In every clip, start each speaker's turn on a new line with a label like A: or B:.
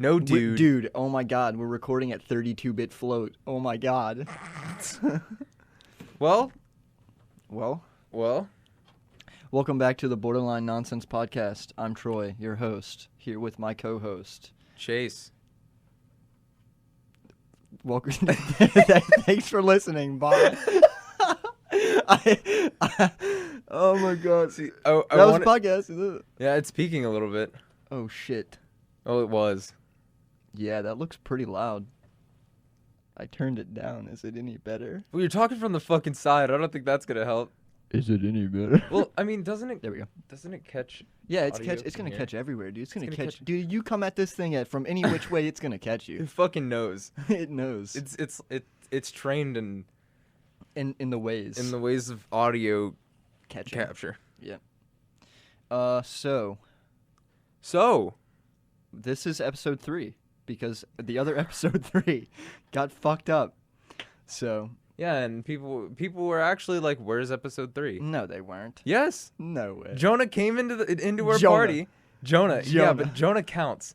A: No, dude.
B: Dude, oh my god, we're recording at 32-bit float. Oh my god.
A: Well,
B: welcome back to the Borderline Nonsense Podcast. I'm Troy, your host, here with my co-host.
A: Chase.
B: Welcome. Thanks for listening. Bye. Oh my god.
A: See,
B: that was a podcast, is it?
A: Yeah, it's peaking a little bit.
B: Oh shit.
A: Oh, it was.
B: Yeah, that looks pretty loud. I turned it down. Is it any better?
A: Well, you're talking from the fucking side. I don't think that's gonna help.
B: Is it any better?
A: Well, I mean, doesn't it?
B: There we go.
A: Doesn't it catch?
B: Yeah,
A: audio
B: it's
A: from
B: gonna
A: here?
B: catch everywhere, dude. It's gonna catch.
A: catch-
B: Dude, you come at this thing from any which way, it's gonna catch you.
A: It fucking knows.
B: It knows.
A: It's trained in
B: In the ways.
A: the ways of audio
B: catching.
A: capture.
B: Yeah. So this is episode 3 because the other episode 3 got fucked up. So
A: Yeah, and people were actually like, "Where's episode 3?"
B: no, they weren't.
A: Yes,
B: No way.
A: Jonah came into our
B: Jonah.
A: party. Jonah, yeah,
B: Jonah.
A: but Jonah counts.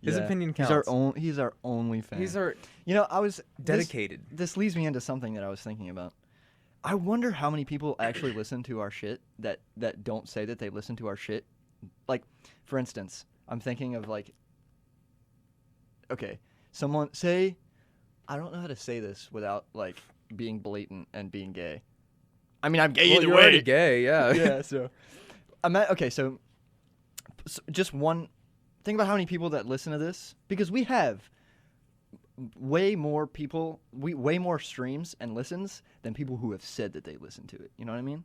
A: His
B: Yeah.
A: opinion counts.
B: He's our only fan.
A: He's our
B: You know, I was
A: dedicated.
B: This leads me into something that I was thinking about. I wonder how many people actually listen to our shit that don't say that they listen to our shit. Like, for instance, I'm thinking of like, okay, someone say, I don't know how to say this without like being blatant and being gay. I mean, I'm gay either
A: you're
B: way.
A: already gay, yeah.
B: Yeah, so okay, so just one think about how many people that listen to this, because we have way more people, way more streams and listens than people who have said that they listen to it. You know what I mean?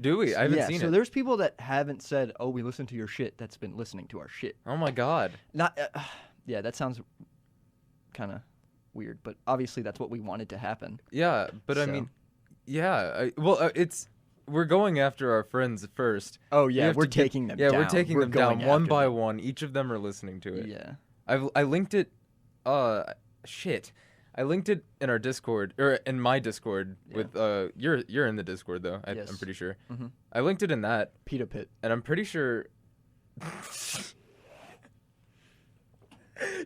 A: Do we? I haven't seen
B: so
A: it.
B: there's people that haven't said, "Oh, we listen to your shit." That's been listening to our shit.
A: Oh my god.
B: Not, yeah, that sounds kind of weird, but obviously that's what we wanted to happen.
A: Yeah, but I
B: So.
A: mean, yeah. We're going after our friends first.
B: Oh
A: We
B: yeah,
A: have
B: we're
A: to get-
B: taking them.
A: Yeah,
B: down.
A: we're taking them
B: going
A: down one
B: after
A: by
B: them.
A: one. Each of them are listening to it.
B: Yeah.
A: I linked it. Shit. I linked it in our Discord, or in my Discord
B: Yeah.
A: with you're in the Discord though. I'm
B: Yes.
A: pretty sure.
B: Mhm.
A: I linked it in that,
B: Pita Pit.
A: and I'm pretty sure.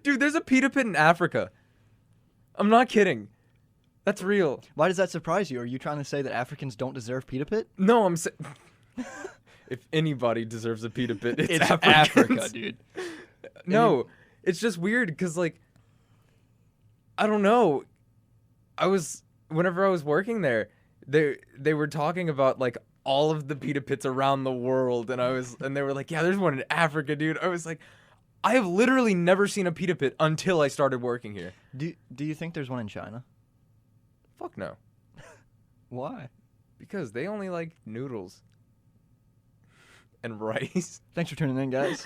A: Dude, there's a pita pit in Africa. I'm not kidding. That's real.
B: Why does that surprise you? Are you trying to say that Africans don't deserve Pita Pit?
A: No, I'm saying. If anybody deserves a pita pit, it's,
B: It's
A: Africans.
B: Africa, dude.
A: No, it's just weird because, like, I don't know. Whenever I was working there, they were talking about like all of the pita pits around the world, and they were like, yeah, there's one in Africa, dude. I was like, I have literally never seen a pita pit until I started working here.
B: Do you think there's one in China?
A: Fuck no,
B: Why?
A: because they only like noodles and rice.
B: Thanks for tuning in, guys.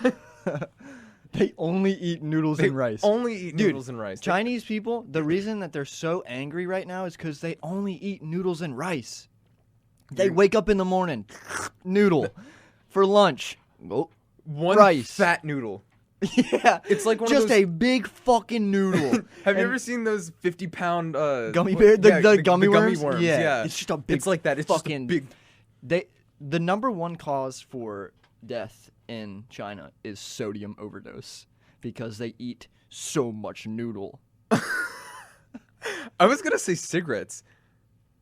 B: They only eat noodles
A: They
B: and rice.
A: only eat
B: Dude,
A: noodles and rice.
B: Chinese people, the reason that they're so angry right now is because they only eat noodles and rice. They
A: Dude.
B: wake up in the morning, noodle. For lunch,
A: One
B: rice.
A: fat noodle.
B: Yeah,
A: It's like one
B: just
A: of those.
B: a big fucking noodle.
A: Have you
B: And
A: ever seen those 50-pound
B: gummy bear? The gummy worms?
A: Yeah.
B: Yeah, it's just a big.
A: It's like that. It's
B: fucking
A: just a big.
B: The number one cause for death in China is sodium overdose because they eat so much noodle.
A: I was gonna say cigarettes.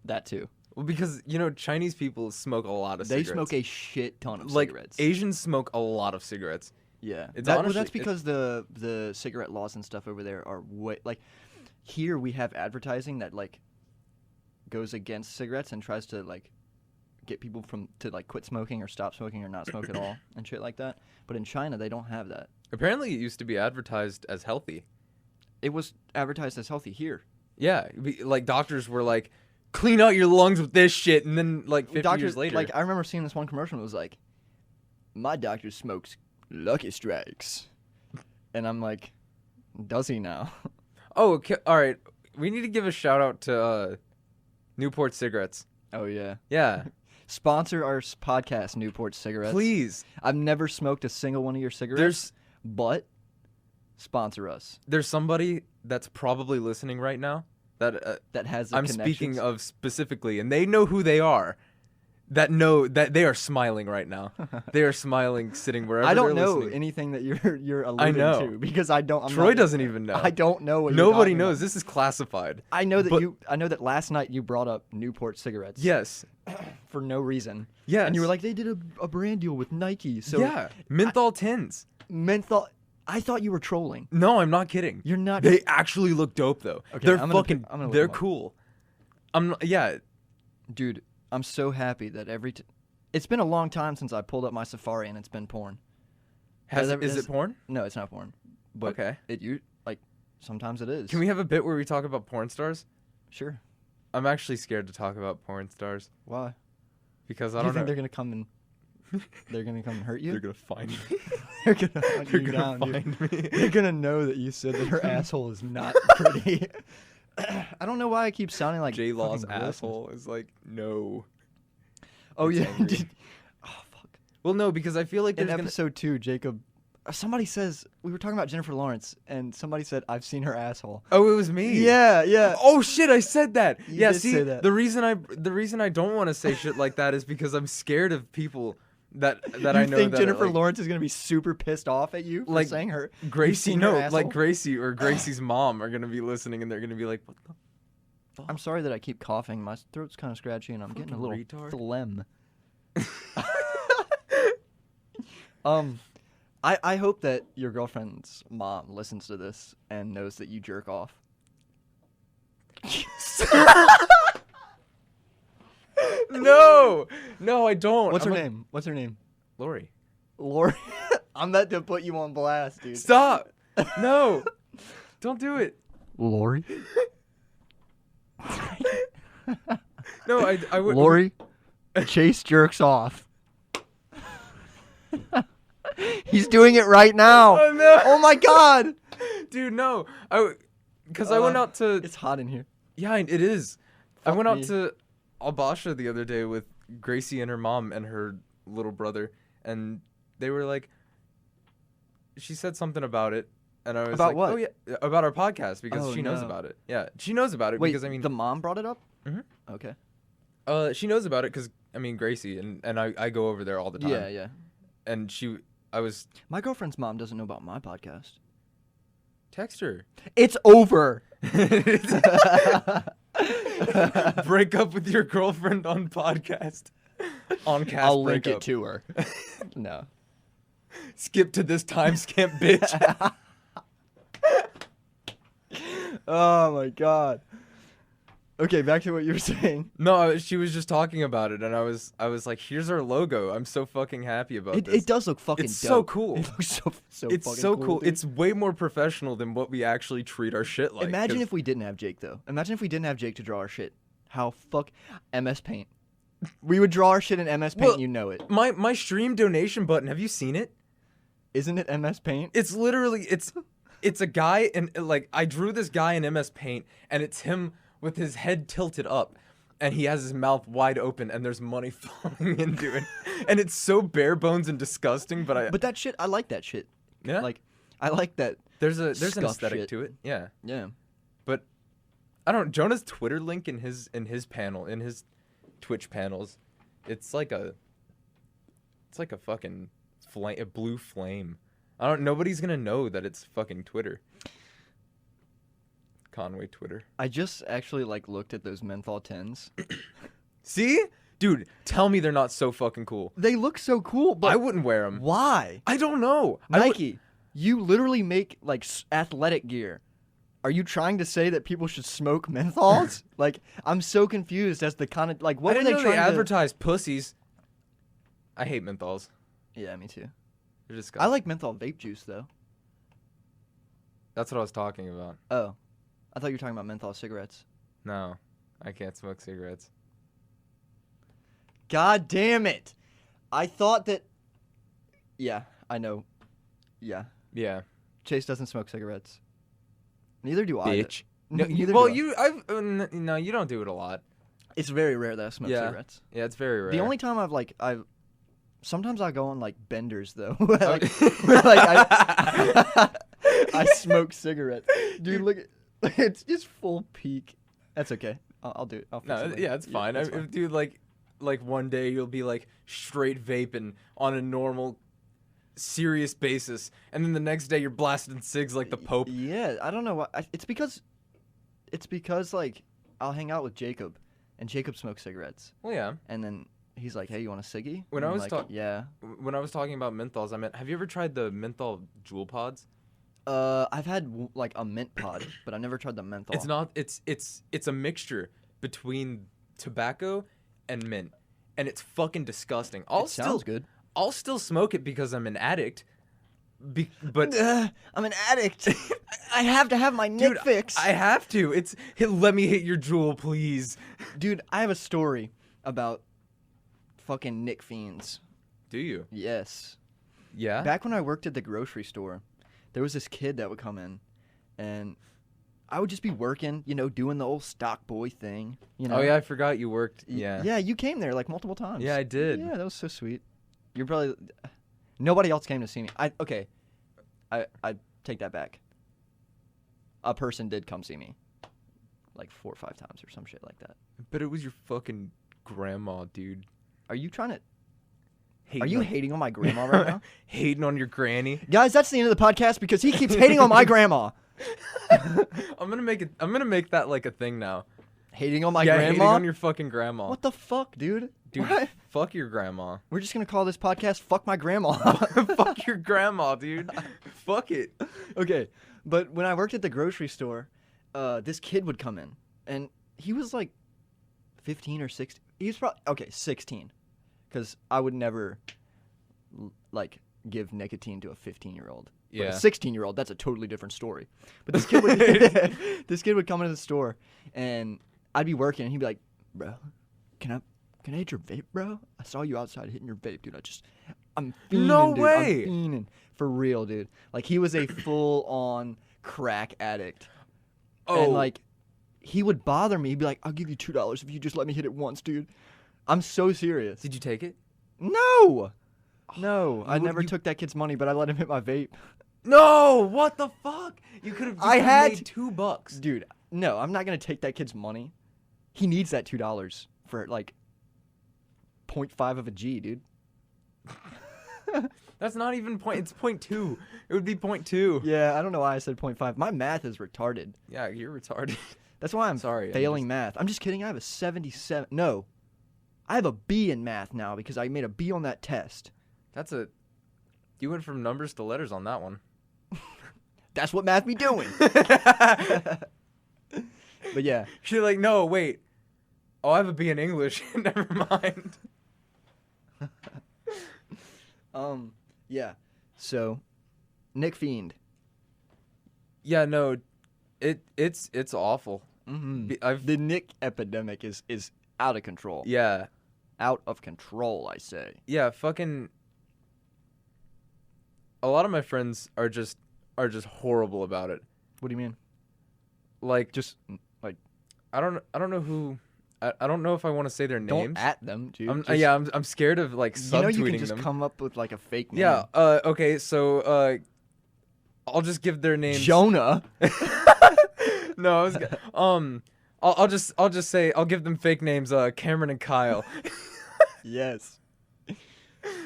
B: That too.
A: Well, because Chinese people smoke a lot of
B: They
A: cigarettes.
B: smoke a shit ton of
A: like
B: cigarettes.
A: Asians smoke a lot of cigarettes.
B: Yeah,
A: It's
B: well,
A: honestly-
B: that's because the cigarette laws and stuff over there are way like. Here we have advertising that like goes against cigarettes and tries to like get people to like quit smoking or stop smoking or not smoke at all and shit like that. But in China they don't have that.
A: Apparently, it used to be advertised as healthy.
B: It was advertised as healthy here.
A: Yeah, like doctors were like, "Clean out your lungs with this shit," and then like 50 years later,
B: Like I remember seeing this one commercial. It was like, "My doctor smokes Lucky Strikes," and I'm like, "Does he now?"
A: oh, okay, all right. We need to give a shout out to Newport cigarettes.
B: Oh yeah.
A: Yeah,
B: Sponsor our podcast, Newport Cigarettes.
A: please.
B: I've never smoked a single one of your cigarettes,
A: There's
B: but sponsor us.
A: there's somebody that's probably listening right now that
B: That has the
A: I'm
B: connections.
A: speaking of specifically, and they know who they are. that know that they are smiling right now. They are smiling, sitting wherever.
B: I don't
A: they're
B: know
A: listening.
B: anything that you're alluding
A: know.
B: to because I don't.
A: Troy doesn't even know.
B: I don't know what
A: Nobody
B: you're
A: knows.
B: about.
A: This is classified.
B: I know that
A: but-
B: I know that last night you brought up Newport cigarettes.
A: Yes.
B: For no reason.
A: Yes.
B: And you were like, they did a brand deal with Nike. So
A: yeah. Menthol tins.
B: Menthol. I thought you were trolling.
A: No, I'm not kidding.
B: You're not.
A: They actually look dope though.
B: Okay,
A: They're
B: I'm gonna
A: fucking.
B: pick- I'm gonna look
A: they're
B: them up.
A: cool. Yeah.
B: Dude, I'm so happy that it's been a long time since I pulled up my Safari and it's been porn.
A: Is it porn?
B: No, it's not porn. But
A: Okay.
B: sometimes it is.
A: Can we have a bit where we talk about porn stars?
B: Sure.
A: I'm actually scared to talk about porn stars
B: Why?
A: because
B: Do
A: I
B: you
A: don't
B: think
A: know.
B: they're gonna come and hurt you?
A: They're gonna find me.
B: They're gonna hunt
A: They're
B: you
A: gonna
B: down, dude.
A: find me.
B: They're gonna know that you said that her asshole is not pretty. I don't know why I keep sounding like
A: J Law's
B: fucking gross.
A: asshole is like no.
B: Oh
A: It's
B: yeah.
A: angry.
B: Oh fuck.
A: Well, no, because I feel like
B: In
A: there's gonna.
B: episode 2, Jacob, somebody says we were talking about Jennifer Lawrence, and somebody said I've seen her asshole.
A: Oh, it was me.
B: Yeah.
A: Oh shit! I said that.
B: You
A: Yeah.
B: did
A: See,
B: say that.
A: the reason I don't want to say shit like that is because I'm scared of people that
B: You
A: I know
B: think
A: that are,
B: Jennifer
A: like,
B: Lawrence is gonna be super pissed off at you for
A: Like,
B: saying her?
A: Gracie.
B: You've seen her
A: No,
B: asshole?
A: like Gracie or Gracie's mom are gonna be listening and they're gonna be like, "What the
B: I'm sorry that I keep coughing. My throat's kind of scratchy, and I'm getting a little
A: retard.
B: phlegm. I hope that your girlfriend's mom listens to this and knows that you jerk off.
A: No, I don't."
B: What's
A: I'm
B: her
A: a-
B: name? What's her name?
A: Lori.
B: Lori. I'm about to put you on blast, dude.
A: Stop. No. Don't do it.
B: Lori.
A: No, I would.
B: Lori. Chase jerks off. He's doing it right now.
A: Oh no.
B: Oh my god.
A: Dude, no. Because I went out to.
B: It's hot in here.
A: Yeah, it is. I
B: Fuck
A: went out
B: me.
A: to Albasha the other day with Gracie and her mom and her little brother, and they were like, she said something about it, and I was
B: About
A: like,
B: what?
A: oh yeah, about our podcast because
B: Oh,
A: she knows
B: no.
A: about it. Yeah, she knows about it
B: Wait,
A: because I mean,
B: the mom brought it up?
A: Mhm.
B: Okay.
A: she knows about it because I mean Gracie and I go over there all the time.
B: Yeah.
A: And I was
B: My girlfriend's mom doesn't know about my podcast.
A: text her.
B: It's over.
A: Break up with your girlfriend on podcast. On cast.
B: I'll link
A: breakup.
B: it to her. No.
A: Skip to this timestamp, bitch.
B: Oh my god. Okay, back to what you were saying.
A: No, she was just talking about it, and I was like, "Here's our logo. I'm so fucking happy about this.
B: It does look fucking
A: It's
B: dope.
A: so cool.
B: It looks so
A: It's
B: fucking
A: so cool.
B: dude.
A: It's way more professional than what we actually treat our shit like.
B: Imagine
A: 'cause
B: if we didn't have Jake though. Imagine if we didn't have Jake to draw our shit. How MS Paint. We would draw our shit in MS Paint,
A: Well,
B: you know it.
A: my stream donation button. Have you seen it?
B: Isn't it MS Paint?
A: It's literally it's a guy and like I drew this guy in MS Paint, and it's him with his head tilted up, and he has his mouth wide open, and there's money falling into it, and it's so bare bones and disgusting. But
B: But that shit, I like that shit.
A: yeah,
B: Like, I like that.
A: there's an
B: scuff
A: aesthetic
B: shit.
A: to it. Yeah.
B: Yeah.
A: But I don't. Jonah's Twitter link in his panel, in his Twitch panels, it's like a fucking a blue flame. I don't. Nobody's gonna know that it's fucking Twitter. Conway Twitter.
B: I just actually looked at those menthol 10s.
A: See, dude, tell me they're not so fucking cool.
B: They look so cool, but
A: I wouldn't wear them.
B: why?
A: I don't know.
B: Nike, you literally make athletic gear. Are you trying to say that people should smoke menthols? I'm so confused as the kind of what
A: I
B: were
A: didn't
B: they
A: know
B: trying
A: they
B: to
A: advertise pussies. I hate menthols.
B: Yeah, me too.
A: They're disgusting.
B: I like menthol vape juice though.
A: That's what I was talking about.
B: Oh, I thought you were talking about menthol cigarettes.
A: No, I can't smoke cigarettes.
B: God damn it! I thought that. Yeah, I know. Yeah,
A: Yeah,
B: Chase doesn't smoke cigarettes. Neither do I.
A: bitch. No,
B: Neither
A: well,
B: do I.
A: no, you don't do it a lot.
B: It's very rare that I smoke
A: Yeah.
B: cigarettes.
A: Yeah, it's very rare.
B: The only time I've sometimes I go on benders though.
A: Oh.
B: where, I smoke cigarettes. Dude, look at it's just full peak. That's okay. I'll do it. I'll fix
A: No,
B: it later.
A: yeah, it's fine.
B: it's fine.
A: Dude, like one day you'll be like straight vaping on a normal, serious basis, and then the next day you're blasting cigs like the Pope.
B: Yeah, I don't know why. It's because like I'll hang out with Jacob, and Jacob smokes cigarettes,
A: Well, yeah.
B: and then he's like, "Hey, you want a ciggy?"
A: When
B: And
A: I
B: I'm
A: was
B: like, yeah.
A: When I was talking about menthols, I meant, have you ever tried the menthol Juul pods?
B: I've had like a mint pod, but I've never tried the menthol.
A: It's not. It's a mixture between tobacco and mint, and it's fucking disgusting.
B: Sounds good.
A: I'll still smoke it because I'm an addict. But
B: I'm an addict. I have to have my Nick fix.
A: I have to. Let me hit your Juul, please.
B: Dude, I have a story about fucking Nick fiends.
A: Do you?
B: Yes.
A: Yeah.
B: Back when I worked at the grocery store, there was this kid that would come in, and I would just be working, doing the old stock boy thing,
A: Oh yeah, I forgot you worked. Yeah.
B: Yeah, you came there like multiple times.
A: Yeah, I did.
B: Yeah, that was so sweet. You're probably nobody else came to see me. I take that back. A person did come see me, like 4 or 5 times or some shit like that.
A: But it was your fucking grandma, dude.
B: Are you trying to?
A: Hating
B: Are you hating on my grandma right now?
A: Hating on your granny?
B: Guys, that's the end of the podcast because he keeps hating on my grandma.
A: I'm gonna make that like a thing now.
B: Hating on my
A: yeah,
B: grandma?
A: hating on your fucking grandma.
B: What the fuck, dude?
A: Dude,
B: What?
A: fuck your grandma.
B: We're just gonna call this podcast "Fuck My Grandma."
A: Fuck your grandma, dude. Fuck it.
B: Okay, but when I worked at the grocery store, this kid would come in, and he was like 15 or 16. He was probably 16, because I would never like give nicotine to a 15-year-old.
A: Yeah.
B: But a 16-year-old, that's a totally different story. But this kid would this kid would come into the store, and I'd be working, and he'd be like, "Bro, can I hit your vape, bro? I saw you outside hitting your vape, dude. I'm fiending,
A: No
B: dude.
A: way.
B: I'm fiending. For real, dude. Like, he was a full-on crack addict.
A: Oh.
B: And, like, he would bother me. He'd be like, "I'll give you $2 if you just let me hit it once, dude." I'm so serious.
A: Did you take it?
B: No! No. I never took that kid's money, but I let him hit my vape.
A: No! What the fuck? You could have made $2.
B: Dude, no. I'm not going to take that kid's money. He needs that $2 for, like, 0.5 of a G, dude.
A: That's not even point. It's 0.2. It would be 0.2.
B: Yeah, I don't know why I said 0.5. My math is retarded.
A: Yeah, you're retarded.
B: That's why I'm
A: Sorry,
B: failing math. I'm just kidding. I have a 77. No. I have a B in math now because I made a B on that test.
A: You went from numbers to letters on that one.
B: That's what math be doing. But yeah.
A: She's like, no, wait. Oh, I have a B in English. Never mind.
B: Yeah. So, Nick Fiend.
A: Yeah, no, it's awful.
B: Mm-hmm. The Nick epidemic is out of control.
A: Yeah.
B: Out of control, I say.
A: Yeah, fucking. A lot of my friends are just horrible about it.
B: What do you mean?
A: Like,
B: Just like
A: I don't know who. I don't know if I want to say their names.
B: don't at them, dude.
A: I'm scared of like subtweeting
B: you can just
A: them.
B: come up with like a fake name.
A: Yeah. Okay. So I'll just give their names.
B: Jonah.
A: No. I'll just say I'll give them fake names. Cameron and Kyle.
B: Yes.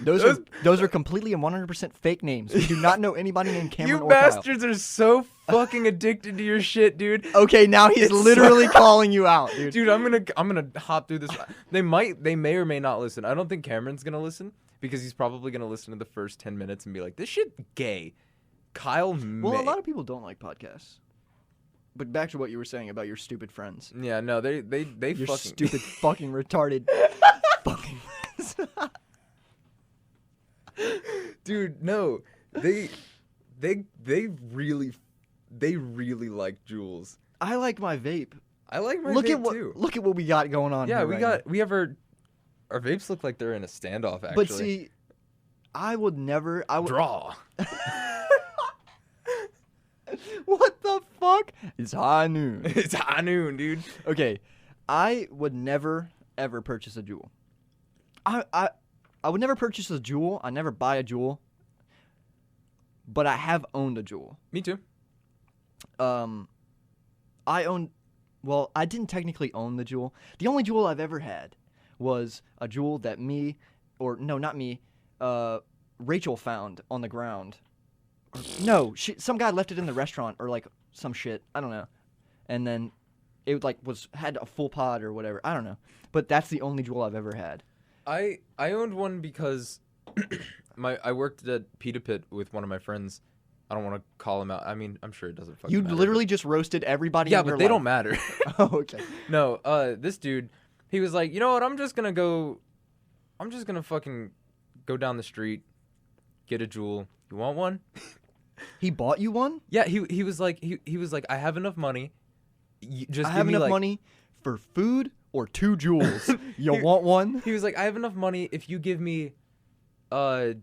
B: Those are completely and 100% fake names. We do not know anybody named Cameron
A: You
B: or
A: bastards are so fucking addicted to your shit, dude.
B: Kyle. Okay, now he's literally calling you out, dude.
A: Dude, I'm gonna hop through this. They may or may not listen. I don't think Cameron's gonna listen because he's probably gonna listen to the first 10 minutes and be like, "This shit gay." Kyle may.
B: Well, a lot of people don't like podcasts. But back to what you were saying about your stupid friends.
A: Yeah, no, they
B: Your
A: fucking
B: stupid fucking retarded fucking friends.
A: Dude, no. They really like Juuls.
B: I like my vape.
A: I like my
B: Look
A: vape
B: at what
A: too.
B: look at what we got going on.
A: Yeah,
B: here
A: we
B: right
A: got
B: now.
A: we have our vapes look like they're in a standoff actually.
B: But see, I would never.
A: Draw.
B: What the fuck? It's high noon.
A: It's high noon, dude.
B: Okay, I would never ever purchase a Juul. I would never purchase a Juul. I never buy a Juul. But I have owned a Juul.
A: Me too.
B: I didn't technically own the Juul. The only Juul I've ever had was a jewel that not me, Rachel found on the ground. No, some guy left it in the restaurant or like some shit. I don't know. And then it like had a full pod or whatever. I don't know. But that's the only jewel I've ever had.
A: I owned one because I worked at Pita Pit with one of my friends. I don't want to call him out. I mean, I'm sure it doesn't fucking matter.
B: You literally just roasted everybody.
A: Yeah,
B: in your
A: but they
B: life.
A: don't matter.
B: Oh, okay.
A: No, this dude, he was like, you know what? I'm just gonna fucking go down the street, get a jewel. You want one?
B: He bought you one?
A: Yeah, he was like I have enough money. Just
B: I
A: give
B: have
A: me
B: enough
A: like,
B: money for food or 2 jewels. You want one?
A: He was like, I have enough money if you give me 10,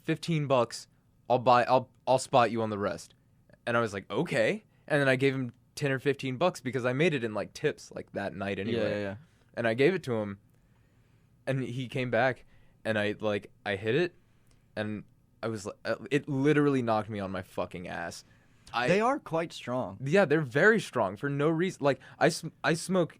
A: 15 bucks, I'll spot you on the rest. And I was like, okay. And then I gave him 10 or 15 bucks because I made it in like tips like that night anyway.
B: Yeah.
A: And I gave it to him, and he came back, and I hit it, and I was like, it literally knocked me on my fucking ass.
B: They are quite strong.
A: Yeah, they're very strong for no reason. Like I smoke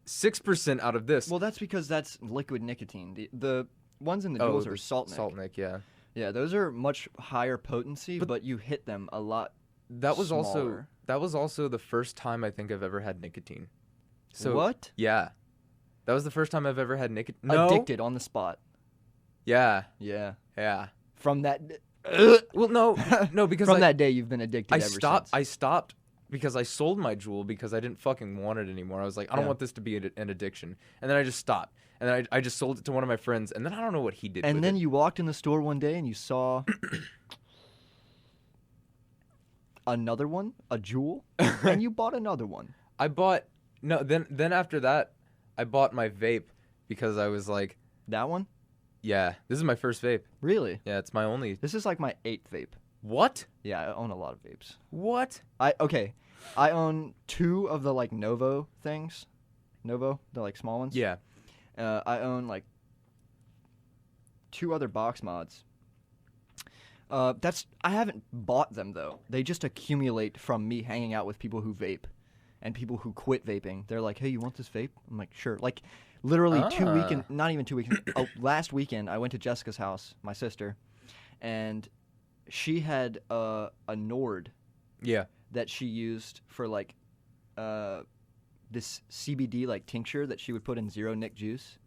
A: 6% out of this.
B: Well, that's because that's liquid nicotine. The ones in the jewels are salt nic.
A: Salt nic, yeah.
B: Yeah, those are much higher potency, but you hit them a lot.
A: That was
B: smaller.
A: also the first time I think I've ever had nicotine. So
B: what?
A: Yeah, that was the first time I've ever had nicotine. No.
B: Addicted on the spot.
A: Yeah.
B: Yeah.
A: From that. Well, no, because
B: from that day you've been addicted. Ever since.
A: I stopped because I sold my jewel because I didn't fucking want it anymore. I was like, I don't want this to be an addiction, and then I just stopped, and then I just sold it to one of my friends, and then I don't know what he did.
B: And then
A: it.
B: You walked in the store one day and you saw another one, a jewel, and you bought another one.
A: Then after that, I bought my vape because I was like,
B: that one.
A: Yeah, this is my first vape.
B: Really?
A: Yeah, it's my only.
B: This is like my 8th vape.
A: What?
B: Yeah, I own a lot of vapes.
A: What?
B: I own 2 of the like Novo things. Novo, the like small ones.
A: Yeah.
B: I own like 2 other box mods. I haven't bought them though. They just accumulate from me hanging out with people who vape and people who quit vaping. They're like, "Hey, you want this vape?" I'm like, "Sure." Like literally 2 weekends, not even 2 weeks. Last weekend, I went to Jessica's house, my sister, and she had a Nord.
A: Yeah.
B: That she used for like this CBD like tincture that she would put in zero nic juice.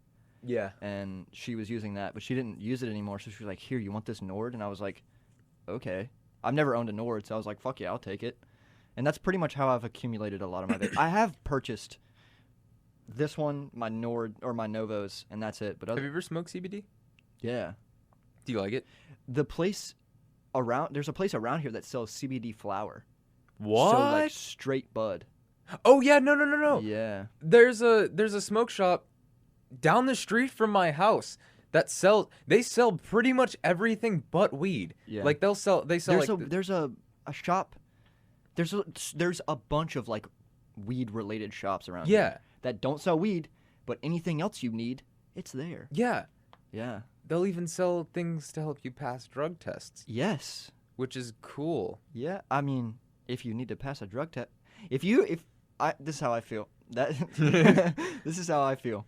A: Yeah.
B: And she was using that, but she didn't use it anymore. So she was like, "Here, you want this Nord?" And I was like, "Okay." I've never owned a Nord, so I was like, "Fuck yeah, I'll take it." And that's pretty much how I've accumulated a lot of my vape. I have purchased this one, my Nord, or my Novos, and that's it. But
A: have you ever smoked CBD?
B: Yeah.
A: Do you like it?
B: There's a place around here that sells CBD flower.
A: What?
B: So like straight bud.
A: Oh yeah, no.
B: Yeah.
A: There's a smoke shop down the street from my house that sell pretty much everything but weed. Yeah. Like they sell
B: there's a shop. There's a bunch of like weed related shops around here that don't sell weed, but anything else you need, it's there.
A: Yeah.
B: Yeah.
A: They'll even sell things to help you pass drug tests.
B: Yes.
A: Which is cool.
B: Yeah. I mean, if you need to pass a drug test, this is how I feel. This is how I feel.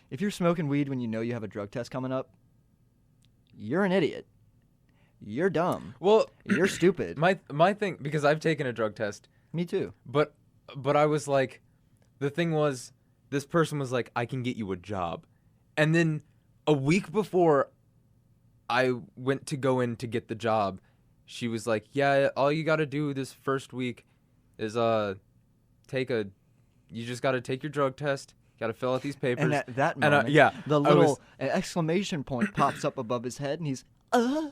B: If you're smoking weed when you know you have a drug test coming up, you're an idiot. You're dumb.
A: Well,
B: you're stupid.
A: My thing, because I've taken a drug test.
B: Me too.
A: But I was like, the thing was, this person was like, I can get you a job. And then a week before I went to go in to get the job, she was like, yeah, all you got to do this first week is you just got to take your drug test. Got to fill out these papers.
B: And at that moment, the little exclamation point pops up above his head, and he's,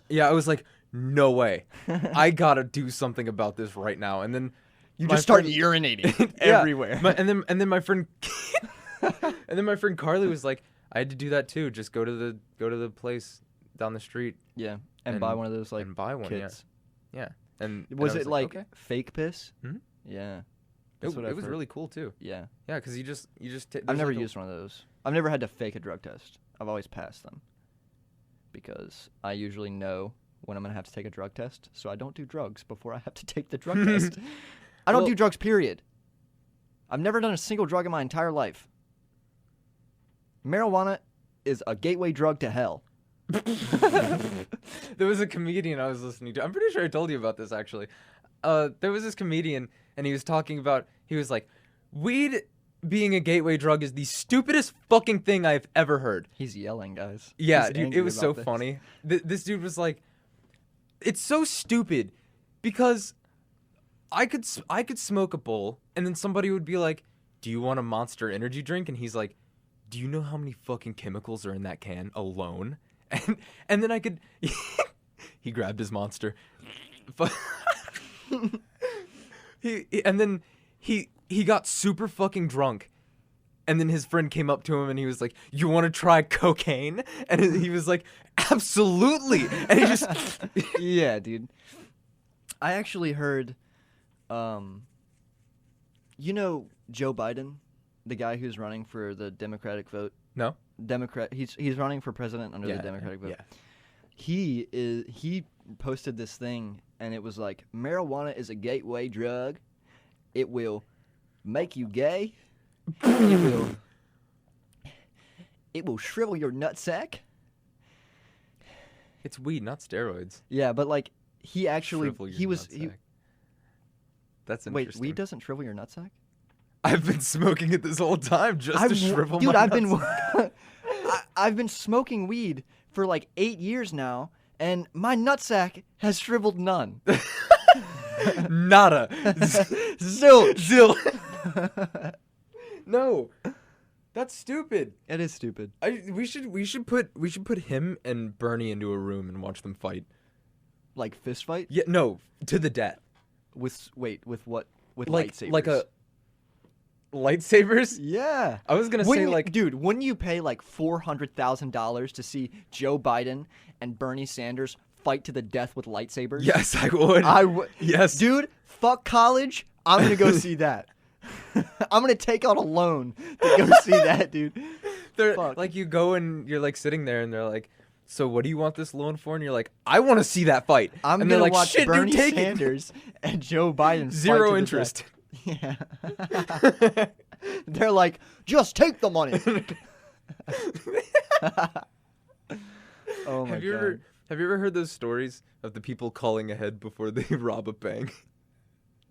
A: Yeah, I was like, no way. I got to do something about this right now. And then
B: you just start urinating everywhere.
A: And then my friend Carly was like, I had to do that too. Just go to the place down the street.
B: Yeah, and buy one of those like kits.
A: Yeah. And
B: was it like fake piss?
A: Mm-hmm.
B: Yeah.
A: It was really cool too.
B: Yeah.
A: Yeah, because you just.
B: I've never used one of those. I've never had to fake a drug test. I've always passed them. Because I usually know when I'm gonna have to take a drug test, so I don't do drugs before I have to take the drug test. I don't do drugs. Period. I've never done a single drug in my entire life. Marijuana is a gateway drug to hell.
A: There was a comedian I was listening to. I'm pretty sure I told you about this, actually. There was this comedian, and he was talking about, he was like, weed being a gateway drug is the stupidest fucking thing I've ever heard.
B: He's yelling, guys.
A: Yeah,
B: He's
A: dude,
B: angry
A: it was so
B: about this.
A: funny. This dude was like, it's so stupid because I could smoke a bowl, and then somebody would be like, do you want a Monster energy drink? And he's like, do you know how many fucking chemicals are in that can alone? And then I could he grabbed his Monster. And then he got super fucking drunk. And then his friend came up to him and he was like, you want to try cocaine? And he was like, absolutely. And he just
B: Yeah, dude. I actually heard, you know Joe Biden, the guy who's running for the Democratic vote?
A: No?
B: He's running for president under the Democratic vote.
A: Yeah.
B: He posted this thing, and it was like, marijuana is a gateway drug. It will make you gay. It will shrivel your nutsack.
A: It's weed, not steroids.
B: Yeah, but like he actually
A: Shrivel your
B: he was
A: nutsack. That's
B: wait,
A: interesting.
B: weed doesn't shrivel your nutsack?
A: I've been smoking it this whole time just to shrivel
B: dude,
A: my
B: I've been
A: nutsack.
B: I've been smoking weed for like 8 years now, and my nutsack has shriveled none.
A: Nada.
B: Zilch.
A: Zil. No. That's stupid.
B: It is stupid.
A: We should put him and Bernie into a room and watch them fight.
B: Like fist fight?
A: Yeah, no, to the death.
B: With what? With
A: Like
B: lightsabers.
A: like a lightsabers?
B: Yeah.
A: I was going to say like
B: dude, wouldn't you pay like $400,000 to see Joe Biden and Bernie Sanders fight to the death with lightsabers?
A: yes, I would.
B: I would.
A: Yes.
B: Dude, fuck college. I'm going to go see that. I'm going to take out a loan to go see that, dude.
A: They're
B: Fuck.
A: like you go and you're like sitting there and they're like, "So what do you want this loan for?" And you're like, "I want to see that fight."
B: I'm
A: and
B: going
A: they're
B: to
A: like,
B: watch
A: "Shit,
B: Bernie
A: dude, take
B: Sanders and Joe Biden fight
A: Zero
B: to the
A: interest.
B: death. Yeah. They're like, just take the money. Oh my
A: Have you ever heard those stories of the people calling ahead before they rob a bank?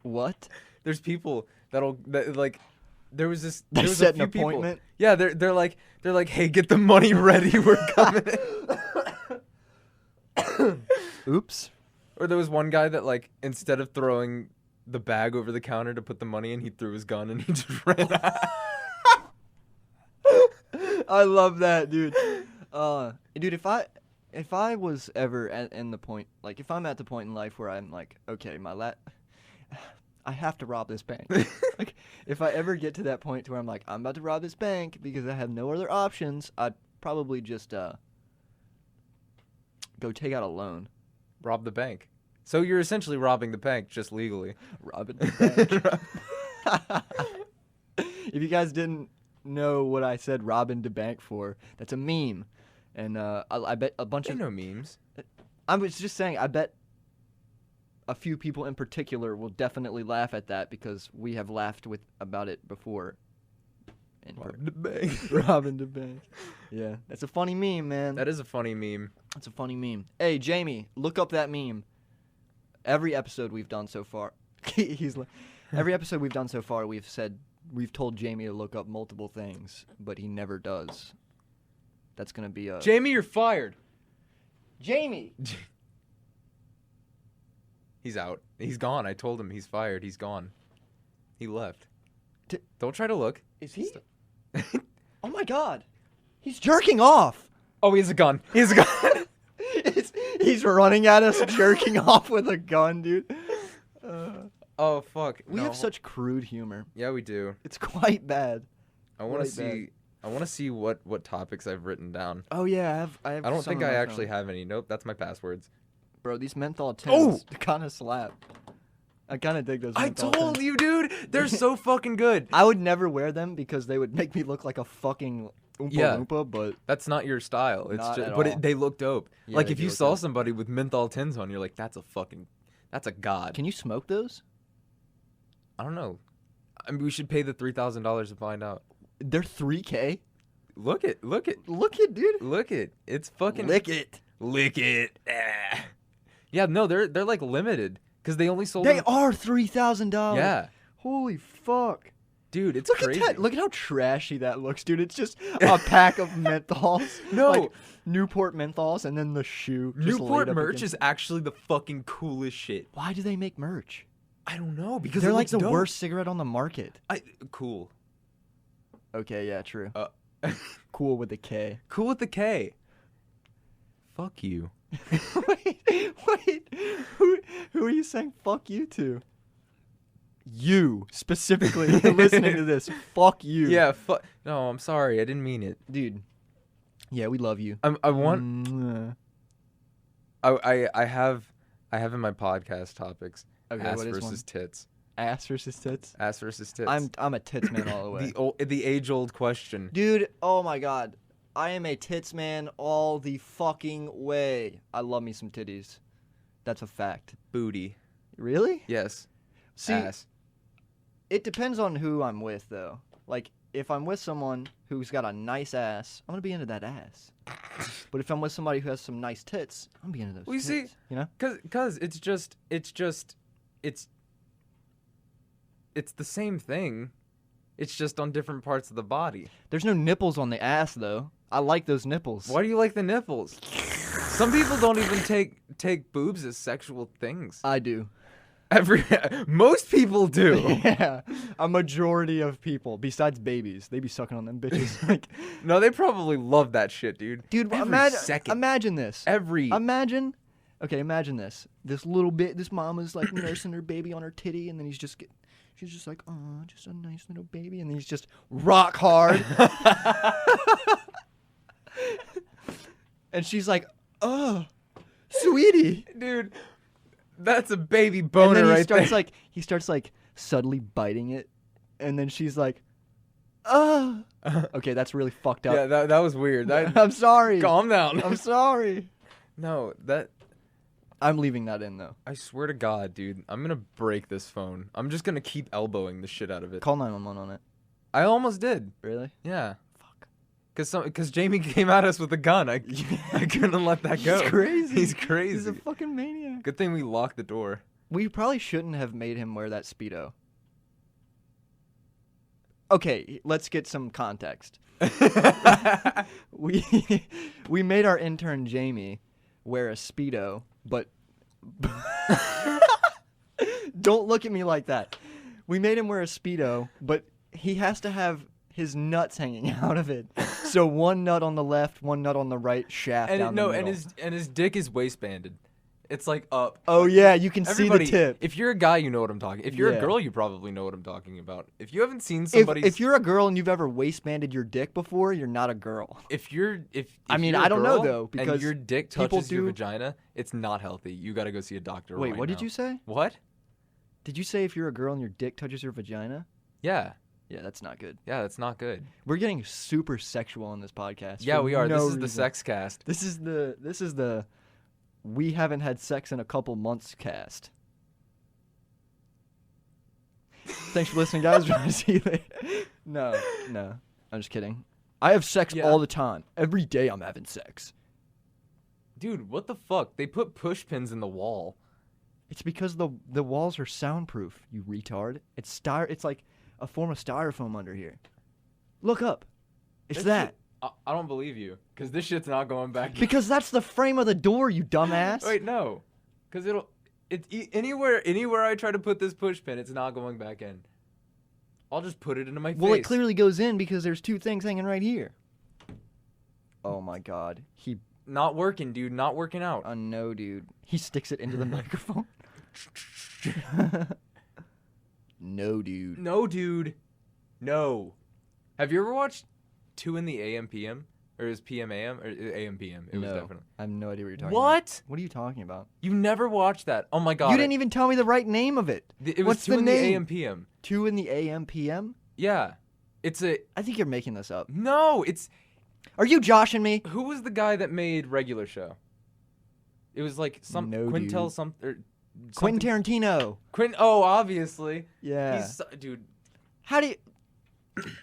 B: What?
A: There's people that like there was this
B: They
A: there was
B: set
A: a few
B: an
A: people.
B: appointment?
A: Yeah, they're like, "Hey, get the money ready. We're coming."
B: Oops.
A: Or there was one guy that like instead of throwing the bag over the counter to put the money in, he threw his gun and he just ran out.
B: I love that, dude. Dude, if I was ever in the point, like if I'm at the point in life where I'm like, okay, I have to rob this bank. Like, if I ever get to that point where I'm like, I'm about to rob this bank because I have no other options, I'd probably just go take out a loan.
A: Rob the bank. So you're essentially robbing the bank just legally.
B: Robbing the bank. If you guys didn't know what I said robbing the bank for, that's a meme. And I bet a bunch
A: There
B: of...
A: are no memes.
B: I was just saying, I bet a few people in particular will definitely laugh at that because we have laughed about it before.
A: Robbing the bank.
B: Robbing the bank. Yeah, that's a funny meme, man.
A: That is a funny meme.
B: That's a funny meme. Hey, Jamie, look up that meme. Every episode we've done so far, every episode we've done so far, we've told Jamie to look up multiple things, but he never does. That's gonna be a
A: Jamie, you're fired.
B: Jamie.
A: He's out. He's gone. I told him he's fired. He's gone. He left.
B: D-
A: Don't try to look.
B: Is he? Oh my God, he's jerking off.
A: Oh, he has a gun. He has a gun.
B: He's running at us, jerking off with a gun, dude.
A: Oh fuck.
B: We
A: No.
B: have such crude humor.
A: Yeah, we do.
B: It's quite bad.
A: I want to
B: Quite bad.
A: see. I want to see what topics I've written down.
B: Oh yeah, I have.
A: I don't
B: some
A: think
B: on
A: I
B: my
A: actually
B: phone.
A: have any. Nope, that's my passwords.
B: Bro, these menthol
A: Oh!
B: tins kind of slap. I kind of dig those.
A: I
B: menthol
A: told
B: tins.
A: you, dude. They're so fucking good.
B: I would never wear them because they would make me look like a fucking Oompa
A: Yeah.
B: Loompa, but
A: That's not your style. It's
B: Not
A: just,
B: at
A: but
B: all.
A: they look dope.
B: Yeah,
A: Like
B: they
A: if
B: do
A: you
B: look
A: saw
B: dope.
A: somebody with menthol tins on, you're like, that's a god.
B: can you smoke those?
A: I don't know. I mean, we should pay the $3,000 to find out.
B: They're $3K.
A: Look it.
B: Look it, dude.
A: Look it. It's fucking.
B: Lick it.
A: Lick it. Ah. Yeah, no, they're like limited because they only sold.
B: They
A: them.
B: are $3,000.
A: Yeah,
B: Holy fuck.
A: dude, it's
B: Look
A: crazy.
B: at that. Look at how trashy that looks, dude. It's just a pack of menthols.
A: No.
B: Like Newport menthols and then the shoe. just
A: Newport
B: laid up
A: merch
B: against
A: is actually the fucking coolest shit.
B: Why do they make merch?
A: I don't know because
B: They're
A: it
B: like
A: looks
B: the
A: dope.
B: worst cigarette on the market.
A: Cool.
B: Okay, yeah, true.
A: Uh,
B: Cool with a K.
A: cool with the K. Fuck you.
B: wait. Who are you saying fuck you to? You, specifically, listening to this. Fuck you.
A: Yeah. No, I'm sorry. I didn't mean it,
B: Dude. Yeah, we love you.
A: I want.
B: Mwah.
A: I have in my podcast topics.
B: Okay,
A: ass
B: what is
A: versus
B: one?
A: tits.
B: Ass versus tits?
A: Ass versus tits.
B: I'm a tits man all the way.
A: The age old question.
B: Dude, oh my god. I am a tits man all the fucking way. I love me some titties. That's a fact.
A: Booty.
B: Really?
A: Yes.
B: See,
A: Ass.
B: it depends on who I'm with, though. Like, if I'm with someone who's got a nice ass, I'm gonna be into that ass. But if I'm with somebody who has some nice tits, I'm gonna be into those
A: Well, you
B: tits.
A: see,
B: You know?
A: Cause it's the same thing. It's just on different parts of the body.
B: There's no nipples on the ass, though. I like those nipples.
A: Why do you like the nipples? Some people don't even take boobs as sexual things.
B: I do.
A: Most people do.
B: Yeah, a majority of people, besides babies, they be sucking on them bitches. Like,
A: No, they probably love that shit, dude.
B: dude,
A: Every
B: imagine
A: second.
B: imagine this. Imagine this. This mama's like nursing her baby on her titty, and then she's just like, oh, just a nice little baby, and then he's just rock hard. And she's like, oh, sweetie.
A: Dude, that's a baby boner
B: And then
A: right
B: he starts like subtly biting it, and then she's like, oh.
A: there.
B: Okay, that's really fucked up.
A: Yeah, that was weird.
B: I'm sorry.
A: Calm down.
B: I'm sorry.
A: No,
B: I'm leaving that in, though.
A: I swear to God, dude, I'm gonna break this phone. I'm just gonna keep elbowing the shit out of it.
B: Call 911 on it.
A: I almost did.
B: Really?
A: Yeah.
B: Fuck.
A: Cause Jamie came at us with a gun. I couldn't let that go.
B: He's crazy.
A: He's crazy.
B: He's a fucking maniac.
A: Good thing we locked the door.
B: We probably shouldn't have made him wear that Speedo. Okay, let's get some context. We made our intern Jamie wear a Speedo, but don't look at me like that. We made him wear a Speedo, but he has to have his nuts hanging out of it. So one nut on the left, one nut on the right, shaft down the middle.
A: and his dick is waistbanded. It's like up.
B: Oh yeah, you can
A: Everybody,
B: see the tip.
A: If you're a guy, you know what I'm talking. If you're
B: Yeah.
A: a girl, you probably know what I'm talking about. If you haven't seen somebody,
B: If you're a girl and you've ever waistbanded your dick before, you're not a girl.
A: if
B: I mean,
A: you're a
B: I don't know,
A: girl
B: though, because
A: and your dick
B: people
A: touches your
B: do-
A: vagina, it's not healthy. You got to go see a doctor.
B: Wait,
A: right
B: what did
A: now.
B: you say?
A: What?
B: Did you say if you're a girl and your dick touches your vagina?
A: Yeah,
B: Yeah, that's not good.
A: yeah, that's not good.
B: We're getting super sexual on this podcast.
A: Yeah,
B: for
A: we are.
B: no
A: This is the
B: reason.
A: sex cast.
B: This is the we haven't had sex in a couple months cast. Thanks for listening, guys. See you later. No, I'm just kidding. I have sex
A: Yeah.
B: all the time. Every day I'm having sex.
A: Dude, what the fuck? They put push pins in the wall.
B: It's because the walls are soundproof, you retard. It's like a form of styrofoam under here. Look up. It's
A: This
B: that.
A: shit- I don't believe you, because this shit's not going back.
B: Because that's the frame of the door, you dumbass.
A: Wait, no, because anywhere I try to put this push pin, it's not going back in. I'll just put it into my face.
B: Well, it clearly goes in because there's two things hanging right here. Oh my god.
A: Not working, dude. Not working out.
B: No, dude. He sticks it into the microphone. No, dude.
A: No, dude. No. Have you ever watched 2 in the AM PM? Or is PM AM? Or AM PM? It was
B: No.
A: definitely.
B: I have no idea what you're talking about.
A: What?
B: What are you talking about?
A: You never watched that? Oh my god.
B: You didn't even tell me the right name of it.
A: It was
B: What's
A: 2
B: the
A: in
B: name?
A: the AM PM.
B: 2 in the AM PM?
A: Yeah. It's a.
B: I think you're making this up.
A: No, it's.
B: Are you joshing me?
A: Who was the guy that made Regular Show? It was like some
B: No,
A: Quintel
B: dude.
A: some or
B: Quentin
A: something-
B: Tarantino.
A: Oh, obviously.
B: Yeah.
A: Dude.
B: How do you...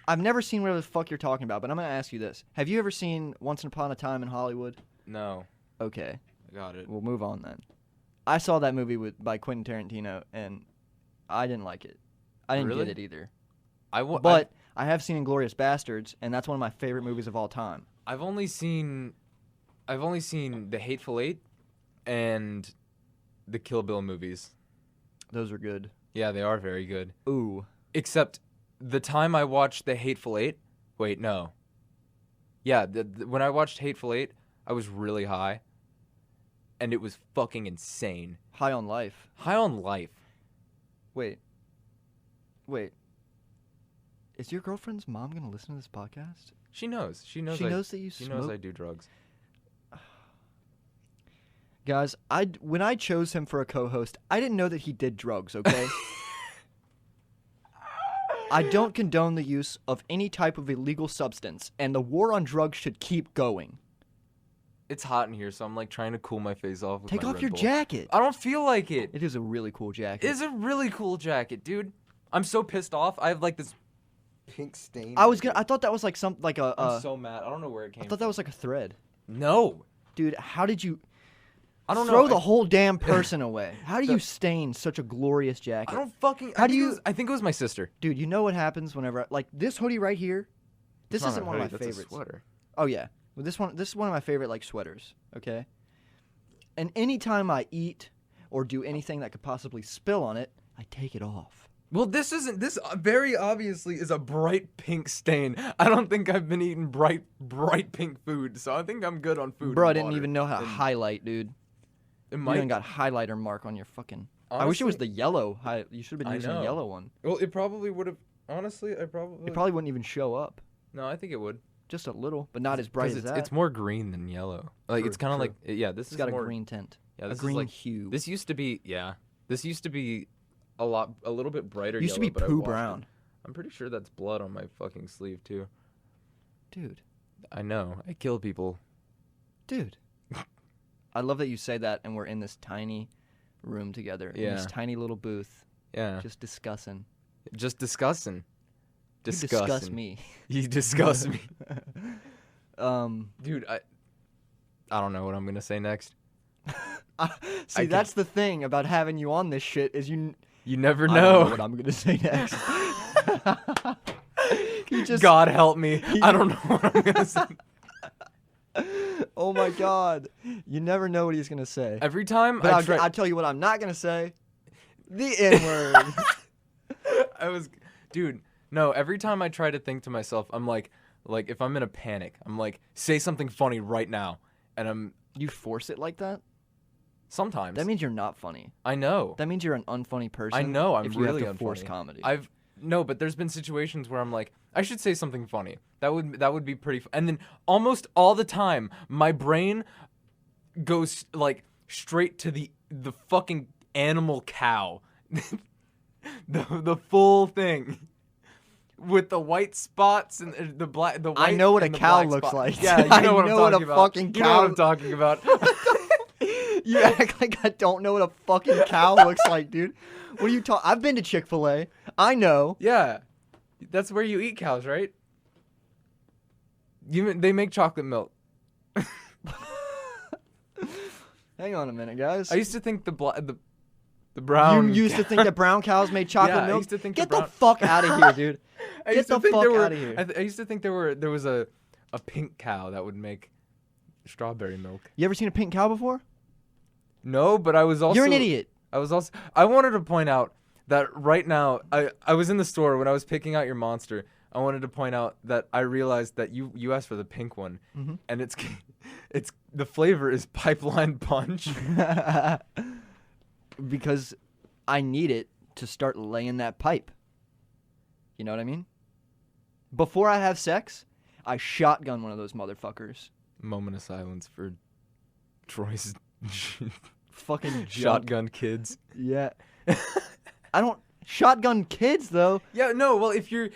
B: I've never seen whatever the fuck you're talking about, but I'm gonna ask you this: have you ever seen Once Upon a Time in Hollywood?
A: No.
B: Okay,
A: I got it.
B: we'll move on then. I saw that movie by Quentin Tarantino, and I didn't like it. I didn't
A: Really?
B: get it either.
A: But
B: I have seen Inglourious Bastards, and that's one of my favorite movies of all time.
A: I've only seen The Hateful Eight and the Kill Bill movies.
B: Those are good.
A: Yeah, they are very good.
B: Ooh.
A: Except the time I watched The Hateful Eight. Wait, no. Yeah, when I watched Hateful Eight, I was really high, and it was fucking insane.
B: High on Life.
A: High on life.
B: Wait. Is your girlfriend's mom gonna listen to this podcast?
A: She knows. She knows.
B: She knows that you
A: She
B: smoke?
A: knows I do drugs.
B: Guys, when I chose him for a co-host, I didn't know that he did drugs, okay? I don't condone the use of any type of illegal substance, and the war on drugs should keep going.
A: It's hot in here, so I'm like trying to cool my face off. With
B: Take
A: my
B: off
A: Red
B: your
A: Bull.
B: jacket.
A: I don't feel like it.
B: It is a really cool jacket.
A: It's a really cool jacket, dude. I'm so pissed off. I have like this pink stain.
B: I thought that was like
A: I'm so mad. I don't know where it came.
B: I thought that was like a thread.
A: No.
B: Dude, how did you
A: I don't
B: throw
A: know.
B: the whole damn person away? How do you stain such a glorious jacket?
A: I don't fucking.
B: How do you-
A: I think it was my sister.
B: Dude, you know what happens whenever like this hoodie right here? This
A: It's not
B: isn't
A: a
B: one of my
A: hoodie, that's a
B: favorites.
A: sweater.
B: Oh yeah. Well, this is one of my favorite like sweaters, okay? And anytime I eat or do anything that could possibly spill on it, I take it off.
A: Well, this very obviously is a bright pink stain. I don't think I've been eating bright pink food, so I think I'm good on food.
B: Bro, I
A: and
B: didn't
A: water.
B: even know how to
A: And
B: highlight, dude.
A: It
B: You
A: might.
B: even got highlighter mark on your fucking. I wish it was the yellow. You should have been
A: I
B: using the
A: know.
B: yellow one.
A: Well, it probably would have. Honestly, I probably.
B: It probably wouldn't even show up.
A: No, I think it would.
B: Just a little, but not as bright
A: 'Cause
B: as
A: it's,
B: that.
A: it's more green than yellow. Like
B: True,
A: it's kind of
B: true.
A: like yeah. This
B: It's
A: is
B: got
A: more,
B: a green tint.
A: Yeah,
B: A
A: this
B: green
A: is like
B: hue.
A: This used to be This used to be a little bit brighter.
B: Used to
A: yellow,
B: be
A: but I
B: poo
A: washed it.
B: brown.
A: I'm pretty sure that's blood on my fucking sleeve too.
B: Dude.
A: I know. I kill people.
B: Dude. I love that you say that and we're in this tiny room together. In this
A: Yeah.
B: tiny little booth.
A: Yeah.
B: Just discussing.
A: Just disgusting.
B: You disgust me.
A: You disgust me.
B: Um,
A: Dude, I don't know what I'm gonna say next.
B: see, that's the thing about having you on this shit is you
A: never
B: I don't know
A: know.
B: what I'm gonna say next. You just,
A: God help me. I don't know what I'm gonna say.
B: oh my god, you never know what he's gonna say.
A: Every time
B: But
A: I
B: I'll tell you what I'm not gonna say. The N-word.
A: Dude, no, every time I try to think to myself, I'm like if I'm in a panic, I'm like, say something funny right now. And
B: You force it like that?
A: sometimes.
B: That means you're not funny.
A: I know.
B: That means you're an unfunny person.
A: I know, I'm
B: if you
A: really
B: have to force
A: unfunny.
B: comedy.
A: No, but there's been situations where I'm like, I should say something funny. That would be pretty and then almost all the time, my brain goes like straight to the fucking animal cow. the full thing. With the white spots and the black, the white.
B: I know what a
A: and the
B: cow
A: black
B: looks
A: spot.
B: like.
A: Yeah, you
B: I
A: know what I'm
B: know what
A: talking
B: a
A: about.
B: fucking
A: You know what
B: cow-
A: I'm talking about.
B: You act like I don't know what a fucking cow looks like, dude. What are you talking? I've been to Chick-fil-A. I know.
A: Yeah, that's where you eat cows, right? They make chocolate milk.
B: Hang on a minute, guys.
A: I used to think the brown.
B: You used to think that brown cows made chocolate
A: Yeah, I
B: milk?
A: used to think
B: Get
A: the brown-
B: the fuck out of here, dude.
A: I
B: Get
A: used to
B: the
A: think
B: fuck
A: there were-
B: outta here.
A: I used to think there was a pink cow that would make strawberry milk.
B: You ever seen a pink cow before?
A: No, but I was also.
B: You're an idiot.
A: I wanted to point out that right now I was in the store when I was picking out your monster. I wanted to point out that I realized that you asked for the pink one, and it's the flavor is pipeline punch.
B: Because I need it to start laying that pipe. You know what I mean? Before I have sex, I shotgun one of those motherfuckers.
A: Moment of silence for Troy's
B: Fucking junk.
A: shotgun kids.
B: Yeah. I don't shotgun kids though.
A: Yeah, no. Well, if you're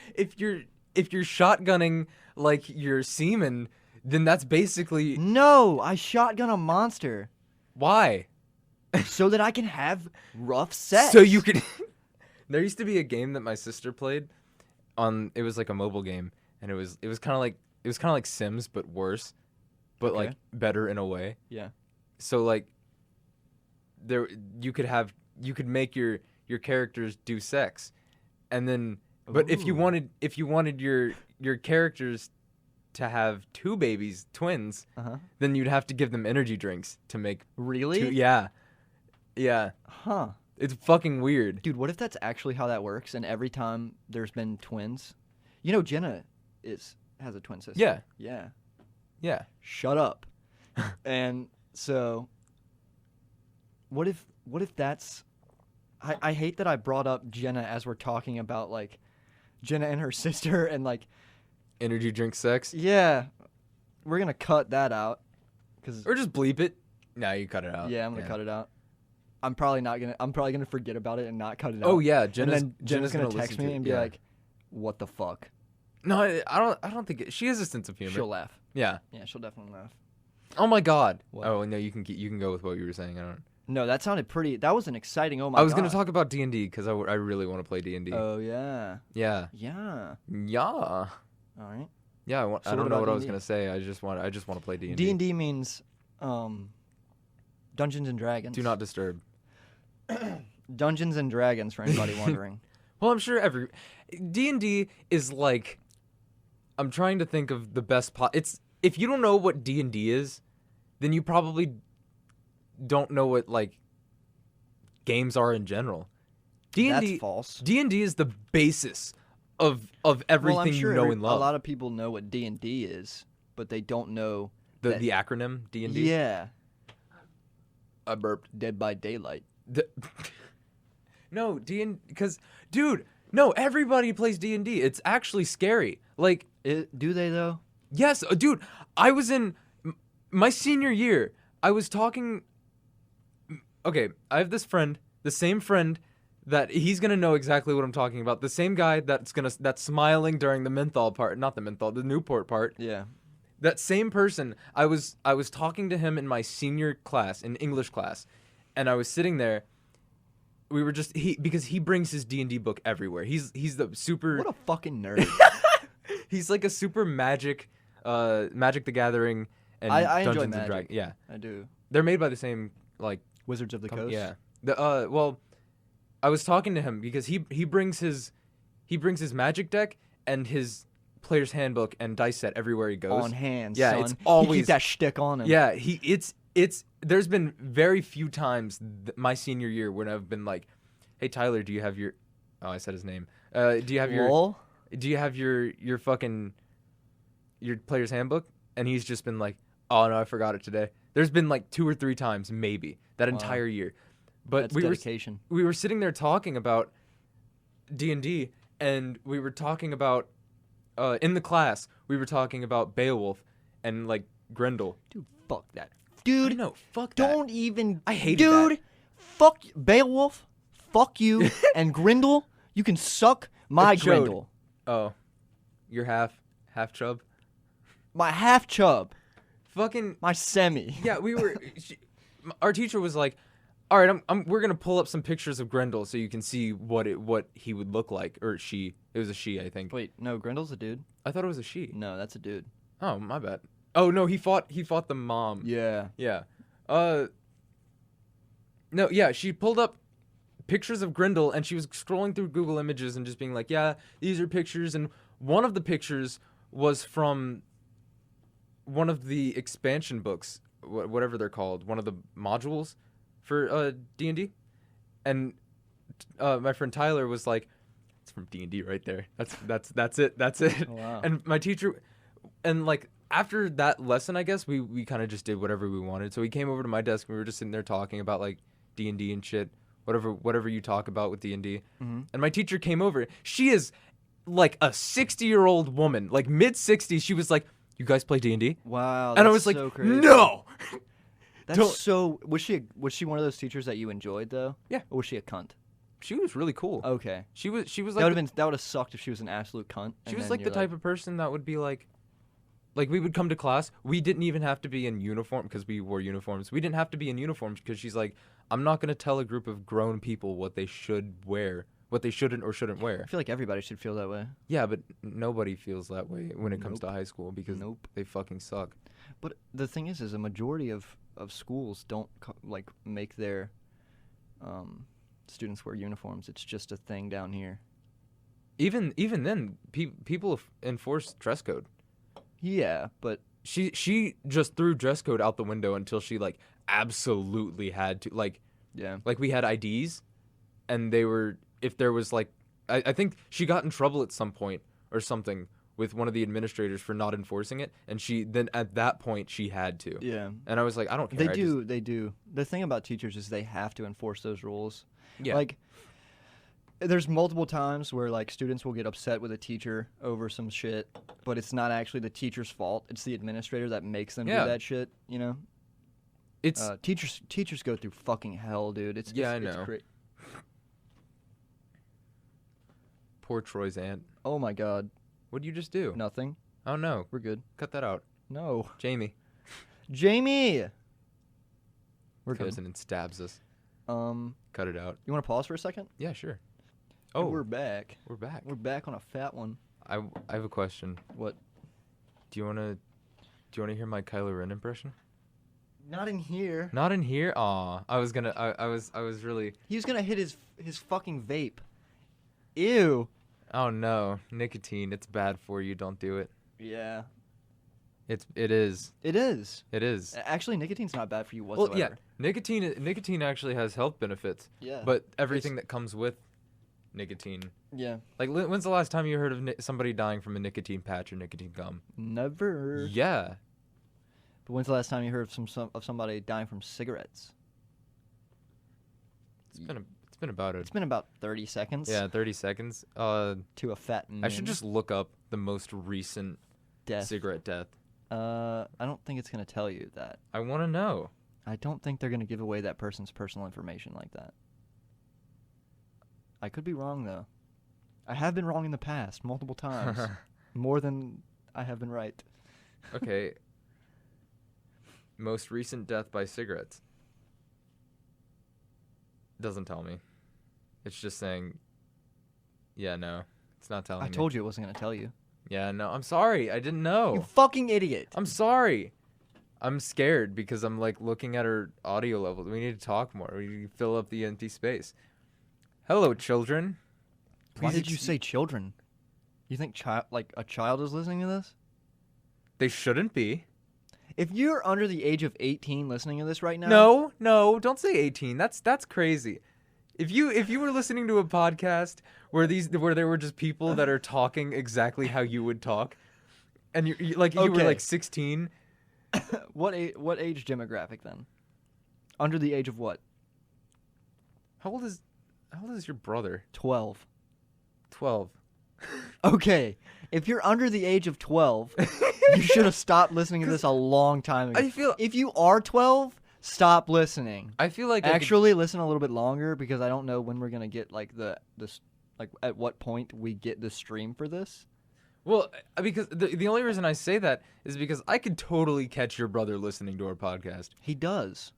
A: shotgunning like your semen, then that's basically
B: No, I shotgun a monster
A: why.
B: so that I can have rough sex.
A: So you could. There used to be a game that my sister played. it was like a mobile game, and it was kind of like Sims but worse, but
B: Okay.
A: like better in a way.
B: Yeah.
A: So like there you could make your characters do sex, and then but if you
B: Ooh.
A: wanted your characters to have two babies, twins,
B: Uh-huh.
A: then you'd have to give them energy drinks to make
B: Really?
A: two. Yeah. Yeah.
B: Huh.
A: It's fucking weird.
B: Dude, what if that's actually how that works? And every time there's been twins, Jenna has a twin sister.
A: Yeah.
B: Yeah.
A: Yeah.
B: Shut up. And so, what if that's? I hate that I brought up Jenna as we're talking about like Jenna and her sister and like
A: Energy drink sex.
B: yeah, we're gonna cut that out because
A: Or just bleep it. No, you cut it out.
B: yeah, I'm gonna cut it out. I'm probably gonna forget about it and not cut it out.
A: Oh yeah,
B: and
A: Jenna's
B: then Jenna's gonna
A: listen
B: text
A: to
B: me
A: it,
B: and be
A: yeah.
B: like, "What the fuck?"
A: No, I don't think she has a sense of humor.
B: She'll laugh.
A: Yeah.
B: Yeah, she'll definitely laugh.
A: Oh my god.
B: What?
A: Oh no, you can go with what you were saying. I don't.
B: No, that sounded pretty. That was an exciting. Oh my!
A: I was
B: God.
A: gonna talk about D&D because I really want to play D&D.
B: Oh yeah.
A: Yeah.
B: Yeah.
A: Yeah.
B: All right.
A: Yeah. I
B: So
A: don't
B: what
A: know
B: about
A: what I was
B: D&D?
A: gonna say. I just want to play D&D.
B: D&D means Dungeons and Dragons.
A: Do not disturb.
B: Dungeons and Dragons for anybody wondering.
A: Well, I'm sure D&D is like. I'm trying to think of the best It's if you don't know what D&D is, then you probably don't know what like games are in general. D&D
B: That's false.
A: D&D is the basis of everything
B: well, I'm sure
A: you know and love.
B: A lot of people know what D&D is, but they don't know
A: the acronym D&D.
B: Yeah.
A: I burped.
B: Dead by Daylight.
A: No, because dude, no, everybody plays D&D. It's actually scary. Like,
B: Do they though?
A: yes, dude, I was in my senior year. I was talking. Okay, I have this friend, the same friend that he's gonna know exactly what I'm talking about. The same guy that's smiling during the Menthol part, not the Menthol, the Newport part.
B: Yeah.
A: That same person, I was talking to him in my senior class, in English class, and I was sitting there. We were just because he brings his D&D book everywhere. He's the super.
B: What a fucking nerd.
A: He's like a super Magic the Gathering and
B: I enjoy
A: Dungeons and
B: Magic.
A: Dragons. Yeah,
B: I do.
A: they're made by the same like
B: Wizards of the Coast.
A: yeah. Well, I was talking to him because he brings his Magic deck and his player's handbook and dice set everywhere he goes.
B: On hand,
A: Yeah,
B: son.
A: it's
B: He
A: always
B: keep that shtick on him.
A: Yeah, it's there's been very few times my senior year when I've been like, "Hey Tyler, do you have your?" Oh, I said his name. Do you have your?
B: Lol?
A: Do you have your fucking your player's handbook? And he's just been like, "Oh no, I forgot it today." There's been like 2 or 3 times maybe that
B: Wow.
A: entire year. But
B: That's
A: we
B: dedication.
A: were sitting there talking about D&D, and we were talking about in the class we were talking about Beowulf and like Grendel.
B: Dude, fuck that. Dude,
A: No, fuck that.
B: don't even.
A: I hated
B: Dude,
A: that.
B: fuck Beowulf. Fuck you. And Grendel, you can suck my
A: Chode.
B: Grendel.
A: Oh, you're half chub.
B: My half chub.
A: Fucking
B: My semi.
A: yeah. We were. Our teacher was like, "All right, we're gonna pull up some pictures of Grendel so you can see what he would look like." Or she. It was a she, I think.
B: Wait, no, Grendel's a dude.
A: I thought it was a she.
B: No, that's a dude.
A: Oh, my bad. Oh no, he fought the mom.
B: Yeah.
A: Yeah. No, yeah, she pulled up pictures of Grendel and she was scrolling through Google Images and just being like, "Yeah, these are pictures." And one of the pictures was from one of the expansion books, whatever they're called, one of the modules for D&D. And my friend Tyler was like, "It's from D&D right there. That's it. That's it."
B: Oh, wow.
A: And my teacher and like after that lesson, I guess we kind of just did whatever we wanted. So he came over to my desk and we were just sitting there talking about like D&D and shit, whatever you talk about with D&D.
B: Mm-hmm.
A: And my teacher came over. She is like a 60-year-old woman, like mid-60s. She was like, "You guys play D&D?"
B: Wow.
A: And I
B: that's
A: was like,
B: so crazy.
A: "No."
B: That's
A: Don't-
B: so. Was she one of those teachers that you enjoyed though?
A: Yeah.
B: Or was she a cunt?
A: She was really cool.
B: Okay.
A: She was
B: That
A: like
B: would have sucked if she was an absolute cunt.
A: she was like the type of person that would be like we would come to class. We didn't even have to be in uniform because we wore uniforms. We didn't have to be in uniforms because she's like, "I'm not going to tell a group of grown people what they should wear what they shouldn't or shouldn't
B: I
A: wear.
B: feel like everybody should feel that way.
A: Yeah, but nobody feels that way when it comes to high school because they fucking suck.
B: But the thing is a majority of schools don't make their students wear uniforms. It's just a thing down here.
A: Even then, people enforce dress code.
B: Yeah, but
A: she just threw dress code out the window until she like absolutely had to like we had IDs, and they were if there was like I think she got in trouble at some point or something with one of the administrators for not enforcing it, and she then at that point she had to.
B: Yeah.
A: And I was like, I don't care.
B: They do. The thing about teachers is they have to enforce those rules.
A: Yeah.
B: Like, there's multiple times where like students will get upset with a teacher over some shit, but it's not actually the teacher's fault. It's the administrator that makes them do that shit. You know.
A: It's
B: teachers go through fucking hell, dude.
A: I know. Poor Troy's aunt.
B: Oh my god.
A: What'd you just do?
B: Nothing.
A: Oh no.
B: We're good.
A: Cut that out.
B: No.
A: Jamie.
B: We're
A: Comes
B: good.
A: in and stabs us. Cut it out.
B: You want to pause for a second?
A: Yeah, sure.
B: Oh, we're back.
A: We're back.
B: We're back on a fat one.
A: I have a question.
B: What?
A: Do you wanna hear my Kylo Ren impression?
B: Not in here.
A: Not in here? Aw. I was really.
B: He was gonna hit his fucking vape. Ew.
A: Oh no, nicotine. It's bad for you. Don't do it.
B: Yeah.
A: It is.
B: It is.
A: It is.
B: Actually, nicotine's not bad for you whatsoever.
A: Well, yeah. Nicotine actually has health benefits.
B: Yeah.
A: But everything that comes with nicotine.
B: Yeah.
A: Like, when's the last time you heard of somebody dying from a nicotine patch or nicotine gum?
B: Never.
A: Yeah.
B: But when's the last time you heard of somebody dying from cigarettes?
A: It's been about
B: 30 seconds.
A: Yeah, 30 seconds.
B: To a fat man.
A: I should just look up the most recent
B: death.
A: Cigarette death.
B: I don't think it's going to tell you that.
A: I want to know.
B: I don't think they're going to give away that person's personal information like that. I could be wrong, though. I have been wrong in the past, multiple times. More than I have been right.
A: Okay. Most recent death by cigarettes. Doesn't tell me. It's just saying, yeah, no. It's not telling me.
B: I told you it wasn't going to tell you.
A: Yeah, no. I'm sorry. I didn't know.
B: You fucking idiot.
A: I'm sorry. I'm scared because I'm like looking at her audio levels. We need to talk more. We need to fill up the empty space. Hello, children.
B: Why did you say children? You think a child is listening to this?
A: They shouldn't be.
B: If you're under the age of 18 listening to this right now...
A: No, don't say 18. That's crazy. If you were listening to a podcast where there were just people that are talking exactly how you would talk, and you were like 16...
B: What age demographic then? Under the age of what?
A: How old is your brother?
B: 12.
A: 12.
B: Okay, if you're under the age of 12, you should have stopped listening to this a long time ago. If you are 12, stop listening.
A: I feel like
B: listen a little bit longer because I don't know when we're gonna get like at what point we get the stream for this.
A: Well, because the only reason I say that is because I could totally catch your brother listening to our podcast.
B: He does.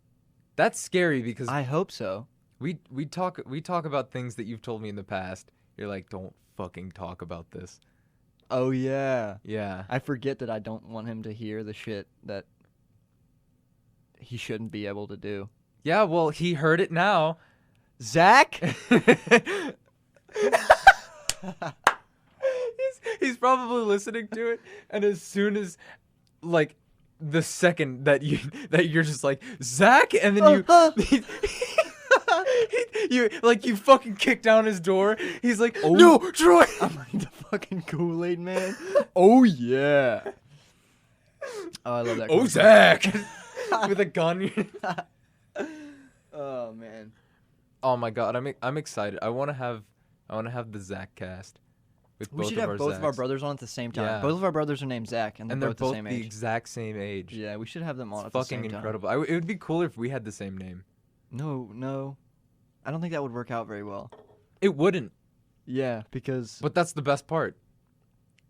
A: That's scary because
B: I hope so.
A: We talk about things that you've told me in the past. You're like, don't fucking talk about this.
B: Oh yeah.
A: Yeah.
B: I forget that I don't want him to hear the shit that he shouldn't be able to do.
A: Yeah, well, he heard it now.
B: Zach?
A: He's probably listening to it, and as soon as, like, the second that you're just like, Zach, and then you fucking kick down his door. He's like, oh, no, Troy.
B: I'm like the fucking Kool-Aid man. Oh yeah. Oh, I love that.
A: Oh, Zach, with a gun.
B: Oh man.
A: Oh my god, I'm excited. I want to have the Zach cast.
B: We should have both of our brothers on at the same time. Yeah. Both of our brothers are named Zach, and they're both the same age.
A: The exact same age.
B: Yeah, we should have them on
A: at
B: the same time.
A: Fucking incredible. It would be cooler if we had the same name.
B: No. I don't think that would work out very well.
A: It wouldn't.
B: Yeah, because...
A: But that's the best part.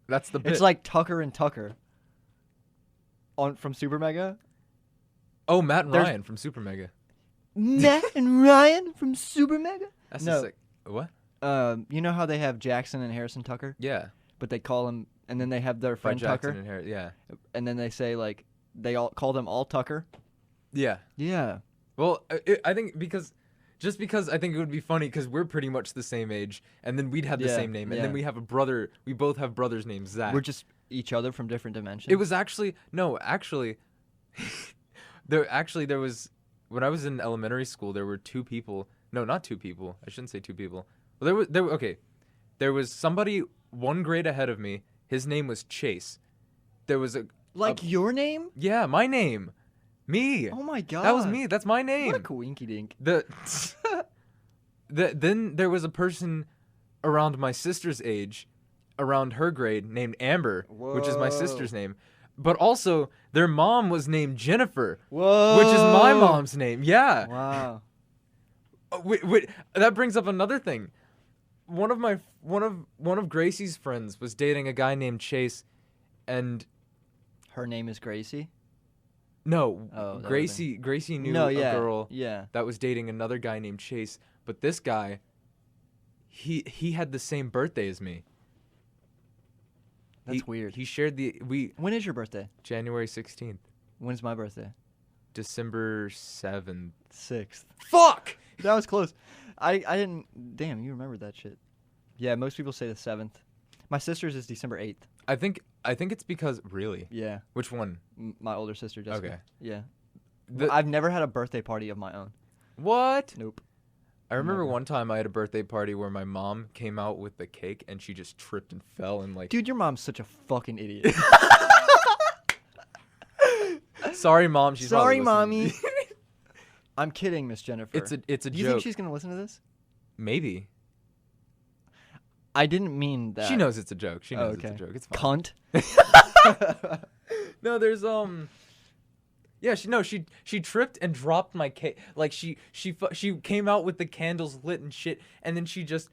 A: That's the bit.
B: It's like Tucker and Tucker. From Super Mega.
A: Oh, Matt and Ryan from Super Mega.
B: Matt and Ryan from Super Mega?
A: That's just like... What?
B: You know how they have Jackson and Harrison Tucker,
A: Yeah.
B: but they call him, and then they have their friend
A: Jackson
B: Tucker,
A: and Harry. Yeah.
B: and then they say like they all call them all Tucker.
A: Yeah.
B: Yeah.
A: Well, I think because I think it would be funny because we're pretty much the same age, and then we'd have the
B: Yeah,
A: same name, and
B: yeah.
A: then we have a brother. We both have brothers named Zach.
B: We're just each other from different dimensions.
A: It was actually there was when I was in elementary school. There were two people. No, not two people. I shouldn't say two people. Well, there was somebody 1 grade ahead of me. His name was Chase. There was
B: your name.
A: yeah, my name, me.
B: Oh my god.
A: That was me. That's my name.
B: What a coinky dink.
A: Then there was a person around my sister's age, around her grade, named Amber, which is my
B: Whoa.
A: sister's name. But also, their mom was named Jennifer,
B: Whoa.
A: which is my mom's name. Yeah.
B: Wow.
A: Wait, that brings up another thing. One of Gracie's friends was dating a guy named Chase, and
B: Her name is Gracie.
A: no,
B: Oh, that
A: Gracie knew
B: No,
A: a
B: yeah.
A: girl
B: Yeah.
A: that was dating another guy named Chase, but this guy, he had the same birthday as me.
B: That's weird.
A: He shared
B: When is your birthday?
A: January 16th,
B: When's my birthday?
A: December 7th.
B: 6th.
A: Fuck!
B: That was close. I didn't. Damn, you remembered that shit. Yeah, most people say the 7th. My sister's is December 8th.
A: I think it's because really.
B: Yeah.
A: Which one?
B: My older sister, Jessica.
A: Okay.
B: Yeah.
A: The-
B: I've never had a birthday party of my own.
A: What?
B: Nope.
A: I remember
B: Never.
A: one time I had a birthday party where my mom came out with the cake and she just tripped and fell and like.
B: Dude, your mom's such a fucking idiot.
A: Sorry, mom. She's
B: Sorry,
A: probably listening.
B: mommy. I'm kidding, Miss Jennifer.
A: It's a
B: Do you
A: joke.
B: think she's gonna listen to this?
A: Maybe.
B: I didn't mean that.
A: She knows it's a joke. She knows
B: okay.
A: it's a joke. It's fine.
B: Cunt.
A: No, there's Yeah, she tripped and dropped my cake. Like she came out with the candles lit and shit, and then she just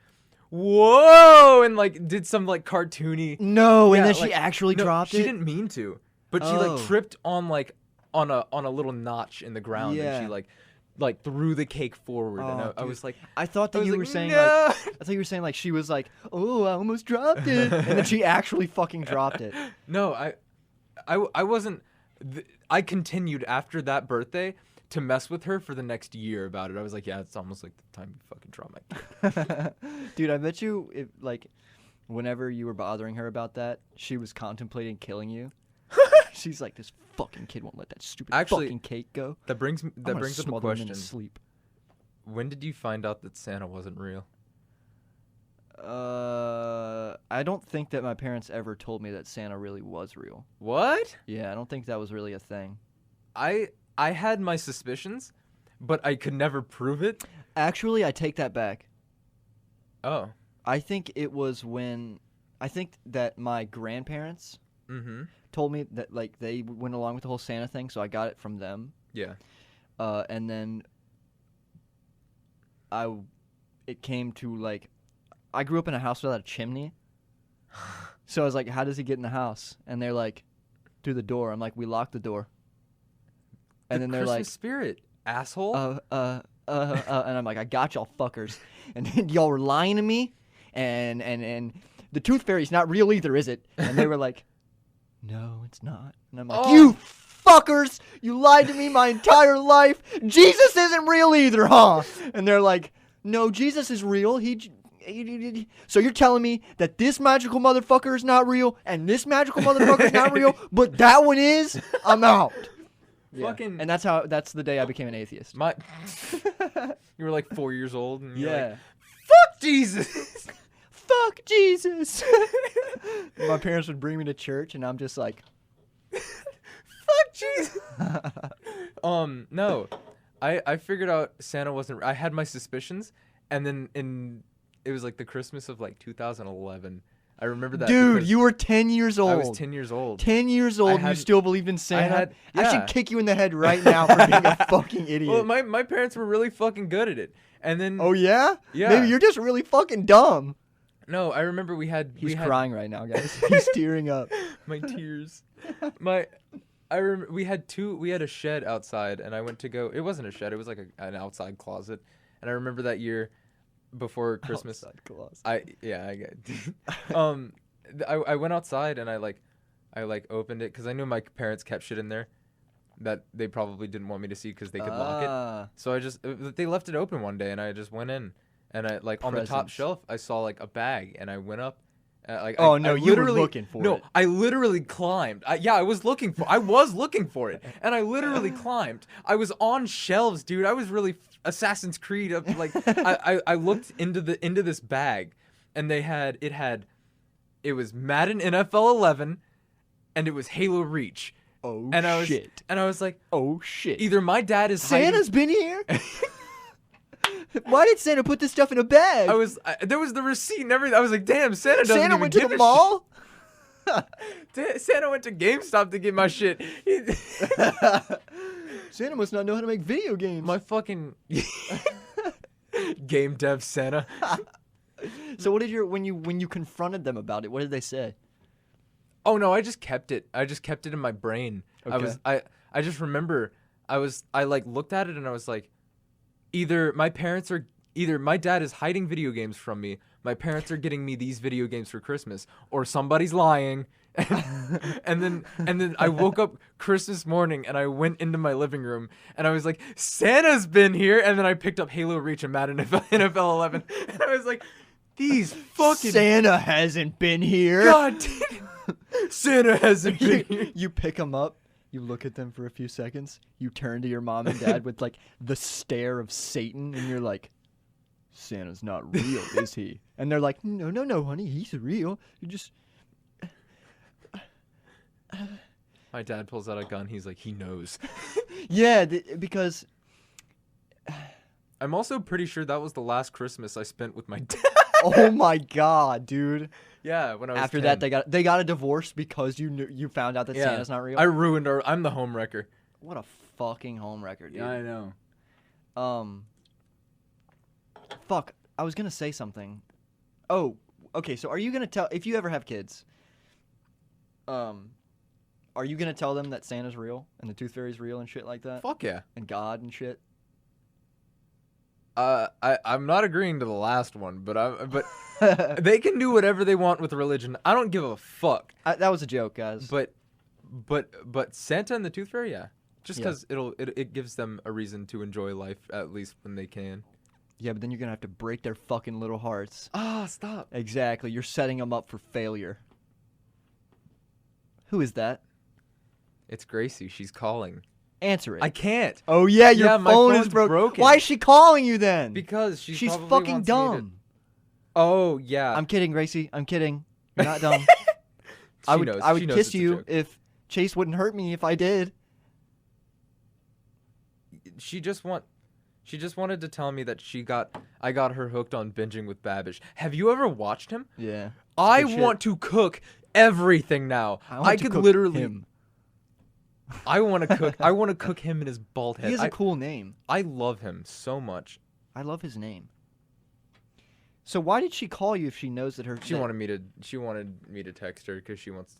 A: whoa and like did some like cartoony.
B: No,
A: Yeah,
B: and then
A: like-
B: she actually
A: no,
B: dropped
A: she
B: it.
A: didn't mean to, but she
B: Oh.
A: like tripped on like on a little notch in the ground,
B: Yeah.
A: and she like threw the cake forward, and
B: Oh,
A: I
B: dude.
A: was like,
B: I thought that
A: I was
B: you
A: like,
B: were saying
A: "No!"
B: like I thought you were saying like she was like, "Oh, I almost dropped it," and then she actually fucking dropped it.
A: No, I wasn't. I continued after that birthday to mess with her for the next year about it. I was like, yeah, it's almost like the time you fucking drop my cake.
B: Dude, I bet you if like whenever you were bothering her about that, she was contemplating killing you. She's like, this fucking kid won't let that stupid
A: Actually,
B: fucking cake go.
A: That brings
B: I'm gonna
A: up a
B: smother him in
A: question.
B: his sleep.
A: When did you find out that Santa wasn't real?
B: I don't think that my parents ever told me that Santa really was real.
A: What?
B: Yeah, I don't think that was really a thing.
A: I had my suspicions, but I could never prove it.
B: Actually, I take that back.
A: Oh.
B: I think it was when I think that my grandparents
A: Mm-hmm.
B: told me that like they went along with the whole Santa thing, so I got it from them.
A: Yeah.
B: And then it came to like, I grew up in a house without a chimney. So I was like, how does he get in the house? And they're like, through the door. I'm like, we locked the door. And then they're
A: Christmas
B: like,
A: spirit, asshole.
B: and I'm like, I got y'all fuckers. And then y'all were lying to me. And the tooth fairy's not real either, is it? And they were like, no, it's not. And I'm like,
A: Oh.
B: you fuckers, you lied to me my entire life. Jesus isn't real either, huh? And they're like, no, Jesus is real. So you're telling me that this magical motherfucker is not real and this magical motherfucker is not real, but that one is? I'm out. Yeah.
A: Fucking-
B: And that's the day I became an atheist.
A: My, you were like 4 years old, and you're
B: Yeah.
A: like, fuck Jesus.
B: Fuck Jesus. My parents would bring me to church, and I'm just like,
A: Fuck Jesus. No, I figured out Santa wasn't. I had my suspicions, and then it was like the Christmas of like 2011. I remember that.
B: dude,
A: because
B: you were 10 years old.
A: I was 10 years old.
B: 10 years old, and you
A: had-
B: still believed in Santa? I
A: yeah.
B: should kick you in the head right now for being a fucking idiot.
A: Well, my parents were really fucking good at it, and then
B: Oh, yeah?
A: Yeah.
B: Maybe you're just really fucking dumb.
A: no, I remember we had
B: He's
A: we had
B: crying right now, guys. He's tearing up.
A: my tears. We had a shed outside, and I went to go. It wasn't a shed. It was like an outside closet. And I remember that year, before Christmas.
B: Outside clause.
A: I get. I went outside and I opened it because I knew my parents kept shit in there that they probably didn't want me to see because they could lock it. So they left it open one day and I just went in and I on the top shelf I saw like a bag and I went up.
B: You
A: literally
B: were looking for it.
A: No, I literally climbed. I was looking for it, and I literally climbed. I was on shelves, dude. I was really Assassin's Creed. I looked into this bag, and it was Madden NFL 11, and it was Halo Reach.
B: Oh
A: shit! And I was like,
B: oh shit!
A: Either my dad is
B: Santa's been here. Why did Santa put this stuff in a bag?
A: There was the receipt and everything. I was like, damn, Santa doesn't
B: Santa
A: even
B: went to
A: give
B: the
A: a
B: mall?
A: Santa went to GameStop to get my shit.
B: Santa must not know how to make video games.
A: My fucking game dev Santa.
B: So what did when you confronted them about it, what did they say?
A: Oh no, I just kept it. I just kept it in my brain.
B: Okay.
A: I just remember I looked at it and I was like, either my dad is hiding video games from me, my parents are getting me these video games for Christmas, or somebody's lying. and then I woke up Christmas morning and I went into my living room and I was like, Santa's been here, and then I picked up Halo Reach and Madden NFL 11 and I was like, these fucking
B: Santa hasn't been here.
A: God damn. Santa hasn't been here.
B: You pick them up. You look at them for a few seconds. You turn to your mom and dad with like the stare of Satan, and you're like, "Santa's not real, is he?" And they're like, "No, honey, he's real. You just."
A: My dad pulls out a gun. He's like, he knows.
B: Yeah, because
A: I'm also pretty sure that was the last Christmas I spent with my dad.
B: Oh my god, dude.
A: Yeah, when I was
B: After
A: 10.
B: that, they got a divorce because you found out that Santa's not real.
A: I'm the home wrecker.
B: What a fucking home wrecker, dude.
A: Yeah, I know.
B: Fuck. I was gonna say something. Oh, okay. So, are you gonna tell if you ever have kids? Are you gonna tell them that Santa's real and the Tooth Fairy's real and shit like that?
A: Fuck yeah.
B: And God and shit.
A: I'm not agreeing to the last one, but they can do whatever they want with religion. I don't give a fuck.
B: That was a joke, guys.
A: But Santa and the Tooth Fairy, yeah, just because it gives them a reason to enjoy life at least when they can.
B: Yeah, but then you're gonna have to break their fucking little hearts.
A: Ah, stop.
B: Exactly. You're setting them up for failure. Who is that?
A: It's Gracie. She's calling.
B: Answer it.
A: I can't.
B: Oh yeah, your
A: my
B: phone is
A: phone's
B: broken. Why is she calling you then?
A: Because
B: she's
A: probably
B: fucking
A: wants
B: dumb.
A: me to... Oh yeah.
B: I'm kidding, Gracie. I'm kidding. You're not dumb. I would
A: She knows
B: kiss
A: it's a
B: you
A: joke.
B: if Chase wouldn't hurt me if I did.
A: She just wanted to tell me that I got her hooked on binging with Babish. Have you ever watched him?
B: Yeah.
A: I want to cook everything now. I could literally.
B: Him.
A: I want to cook. I want to cook him in his bald head.
B: He has a cool name.
A: I love him so much.
B: I love his name. So why did she call you if she knows that her?
A: She wanted me to text her because she wants.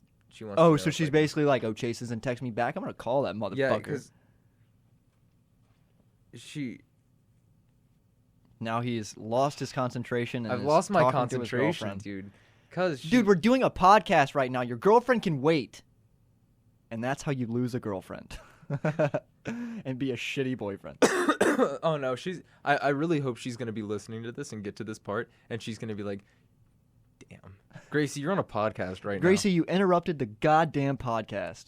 B: Oh, so she's basically like, "Oh, Chase isn't text me back. I'm gonna call that motherfucker."
A: Yeah, because
B: now he's lost his concentration. And
A: I've lost my
B: talking to his
A: concentration,
B: girlfriend.
A: dude.
B: Dude, we're doing a podcast right now. Your girlfriend can wait. And that's how you lose a girlfriend. And be a shitty boyfriend.
A: Oh no, I really hope she's gonna be listening to this and get to this part, and she's gonna be like, "Damn, Gracie, you're on a podcast right now."
B: Gracie, you interrupted the goddamn podcast.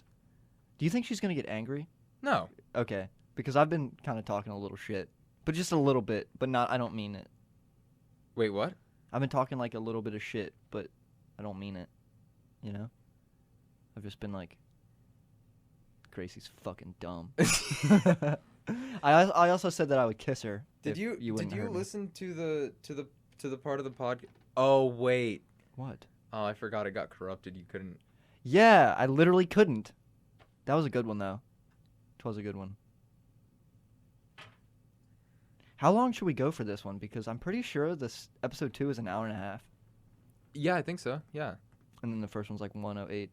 B: Do you think she's gonna get angry?
A: No.
B: Okay, because I've been kind of talking a little shit, but just a little bit, but not. I don't mean it.
A: Wait, what?
B: I've been talking like a little bit of shit, but I don't mean it. You know? I've just been like, Gracie's fucking dumb. I also said that I would kiss her.
A: Did you
B: wouldn't hurt me.
A: listen to the part of the podcast? Oh wait.
B: What?
A: Oh, I forgot it got corrupted. You couldn't.
B: Yeah, I literally couldn't. That was a good one though. It was a good one. How long should we go for this one? Because I'm pretty sure this episode 2 is an hour and a half.
A: Yeah, I think so. Yeah.
B: And then the first one's like 108.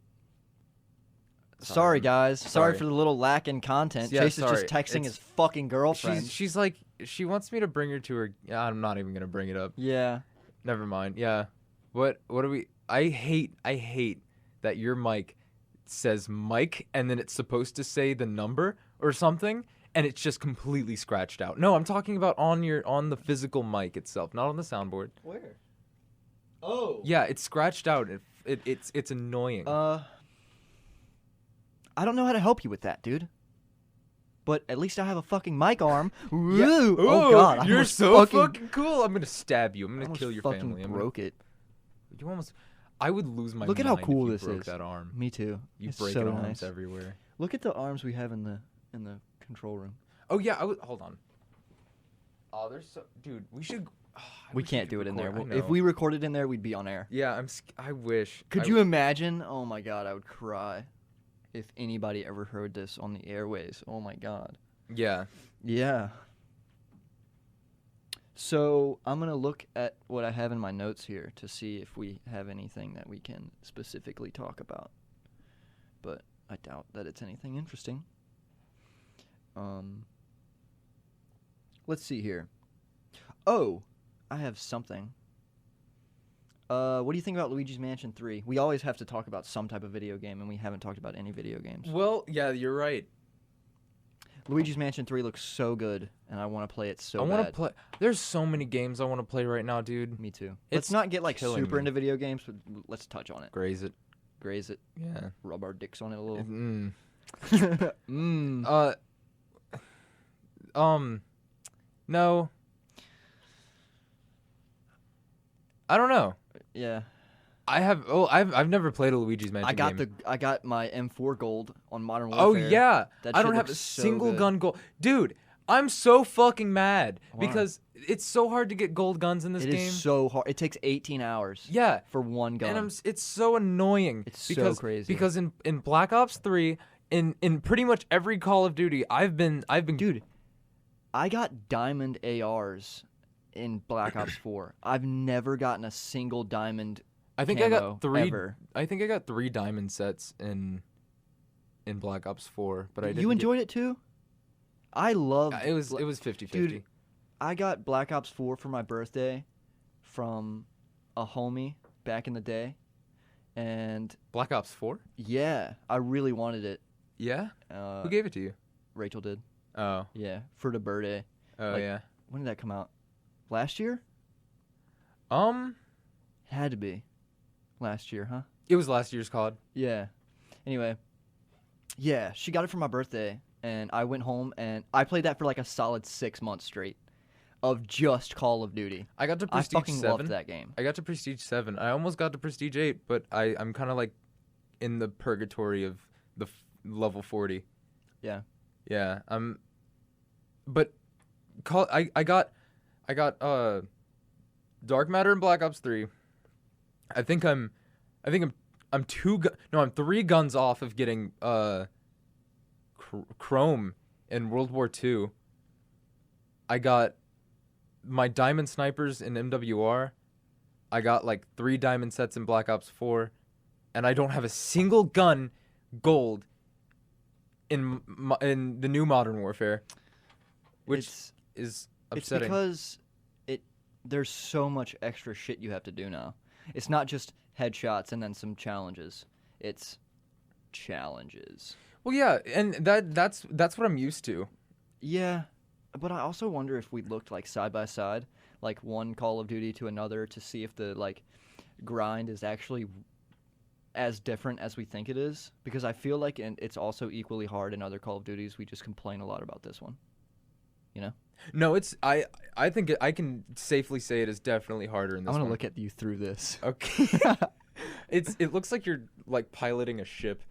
B: Sorry, guys. Sorry for the little lack in content.
A: Yeah,
B: Chase is
A: sorry.
B: just texting his fucking girlfriend.
A: She's like she wants me to bring her to her. I'm not even gonna bring it up.
B: Yeah.
A: Never mind. Yeah. What do we? I hate that your mic says mic and then it's supposed to say the number or something and it's just completely scratched out. No, I'm talking about on the physical mic itself, not on the soundboard.
B: Where? Oh.
A: Yeah, it's scratched out. It's annoying.
B: I don't know how to help you with that, dude. But at least I have a fucking mic arm.
A: Yeah.
B: Ooh. Oh God, I
A: you're
B: almost
A: so fucking cool. I'm gonna stab you. I'm
B: I
A: gonna kill your
B: fucking
A: family.
B: broke it.
A: You almost. I would lose my
B: Look at
A: mind
B: how cool
A: if you
B: this
A: broke
B: is.
A: that arm.
B: Me too.
A: You
B: It's
A: break
B: so
A: arms
B: nice.
A: everywhere.
B: Look at the arms we have in the control room.
A: Oh yeah, hold on. Oh, there's so dude. We should. I
B: We
A: wish
B: can't
A: could
B: do it in there.
A: record. I
B: If
A: know.
B: we recorded in there, we'd be on air.
A: Yeah, I wish.
B: Could you imagine? Oh my God, I would cry if anybody ever heard this on the airways. Oh my God.
A: Yeah.
B: Yeah. So I'm going to look at what I have in my notes here to see if we have anything that we can specifically talk about. But I doubt that it's anything interesting. Let's see here. Oh, I have something. What do you think about Luigi's Mansion 3? We always have to talk about some type of video game, and we haven't talked about any video games.
A: Well, yeah, you're right.
B: Luigi's Mansion 3 looks so good, and I want to play it so
A: I
B: bad.
A: want to play. There's so many games I want to play right now, dude.
B: Me too.
A: It's
B: Let's not get like
A: killing
B: super
A: me.
B: into video games, but let's touch on it.
A: Graze it.
B: Graze it.
A: Yeah.
B: Rub our dicks on it a little.
A: Mm. No. I don't know.
B: Yeah.
A: I've never played a Luigi's Mansion game.
B: I got my M4 gold on Modern
A: Oh
B: Warfare.
A: yeah.
B: That
A: I
B: shit
A: don't have a
B: looks so
A: single
B: good.
A: gun gold. Dude, I'm so fucking mad
B: Why?
A: because it's so hard to get gold guns in this
B: It
A: game.
B: is so hard. It takes 18 hours.
A: Yeah.
B: For one gun.
A: And it's so annoying.
B: It's so
A: because,
B: crazy.
A: Because in Black Ops 3, in pretty much every Call of Duty, I've been
B: Dude, I got diamond ARs in Black Ops 4. I've never gotten a single diamond.
A: I think I
B: camo
A: got 3
B: ever.
A: I think I got 3 diamond sets in Black Ops 4, but I didn't.
B: You enjoyed it too? I loved
A: It was 50-50.
B: Dude, I got Black Ops 4 for my birthday from a homie back in the day. And
A: Black Ops 4?
B: yeah, I really wanted it.
A: Yeah? Who gave it to you?
B: Rachel did.
A: Oh.
B: Yeah, for the birthday.
A: Oh
B: Like,
A: yeah.
B: When did that come out? Last year? Had to be. Last year, huh?
A: It was last year's COD.
B: Yeah. Anyway, yeah, she got it for my birthday, and I went home and I played that for like a solid 6 months straight of just Call of Duty.
A: I got to
B: I
A: Prestige
B: fucking
A: 7.
B: loved that game.
A: I got to Prestige 7. I almost got to Prestige 8, but I'm kind of like in the purgatory of the level 40.
B: Yeah.
A: Yeah. But I got Dark Matter and Black Ops 3. I think I'm 3 guns off of getting Chrome in World War II. I got my diamond snipers in MWR. I got like 3 diamond sets in Black Ops 4, and I don't have a single gun gold in the new Modern Warfare, which is upsetting.
B: It's because there's so much extra shit you have to do now. It's not just headshots and then some challenges. It's challenges.
A: Well, yeah, and that's what I'm used to.
B: Yeah, but I also wonder if we looked like side by side, like one Call of Duty to another, to see if the like grind is actually as different as we think it is. Because I feel like it's also equally hard in other Call of Duties. We just complain a lot about this one. You know?
A: No, it's I think I can safely say it is definitely harder in this
B: I'm gonna
A: one.
B: look at you through this.
A: Okay. It looks like you're like piloting a ship.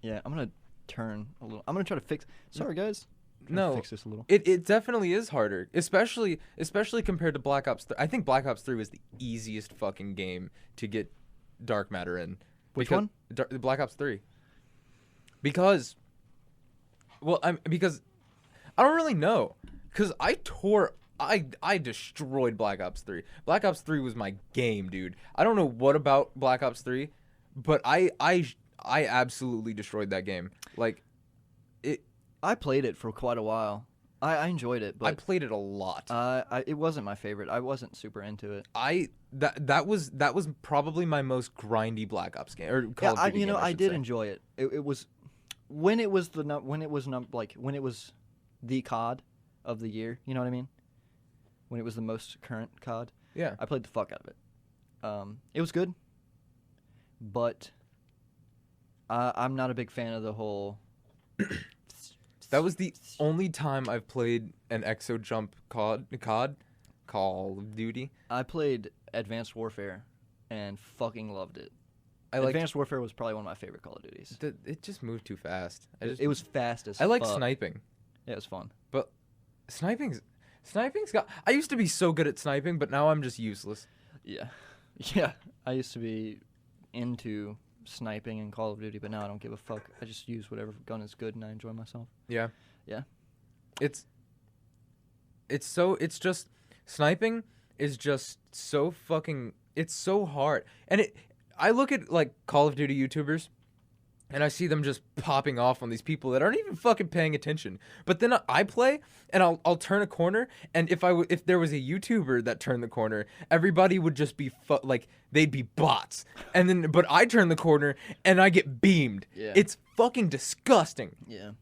B: Yeah, I'm gonna turn a little. I'm gonna try to fix. Sorry, guys.
A: No,
B: fix this a little.
A: It definitely is harder, especially compared to Black Ops 3. I think Black Ops 3 was the easiest fucking game to get Dark Matter in.
B: Which one?
A: Black Ops 3. Because I don't really know. Because I destroyed Black Ops 3. Black Ops 3 was my game, dude. I don't know what about Black Ops 3, but I absolutely destroyed that game. Like,
B: I played it for quite a while. I enjoyed it,
A: I
B: but
A: played it a lot.
B: it wasn't my favorite. I wasn't super into it.
A: That was probably my most grindy Black Ops game or Call of Duty game.
B: I
A: should
B: did
A: say.
B: enjoy it. It was when it was the COD of the year. You know what I mean? When it was the most current COD.
A: Yeah.
B: I played the fuck out of it. It was good, but I'm not a big fan of the whole.
A: That was the only time I've played an Exo Jump COD Call of Duty.
B: I played Advanced Warfare and fucking loved it.
A: I
B: Advanced Warfare was probably one of my favorite Call of Duties.
A: It just moved too fast.
B: It was fast as
A: I like
B: fuck.
A: sniping.
B: Yeah, it was fun.
A: But sniping's got. I used to be so good at sniping, but now I'm just useless.
B: Yeah. Yeah. I used to be into sniping in Call of Duty, but now I don't give a fuck. I just use whatever gun is good and I enjoy myself.
A: Yeah.
B: Yeah.
A: It's just sniping is just so fucking. It's so hard, and I look at like Call of Duty YouTubers, and I see them just popping off on these people that aren't even fucking paying attention. But then I play, and I'll turn a corner, and if there was a YouTuber that turned the corner, everybody would just be like they'd be bots. But I turn the corner and I get beamed.
B: Yeah.
A: It's fucking disgusting.
B: Yeah.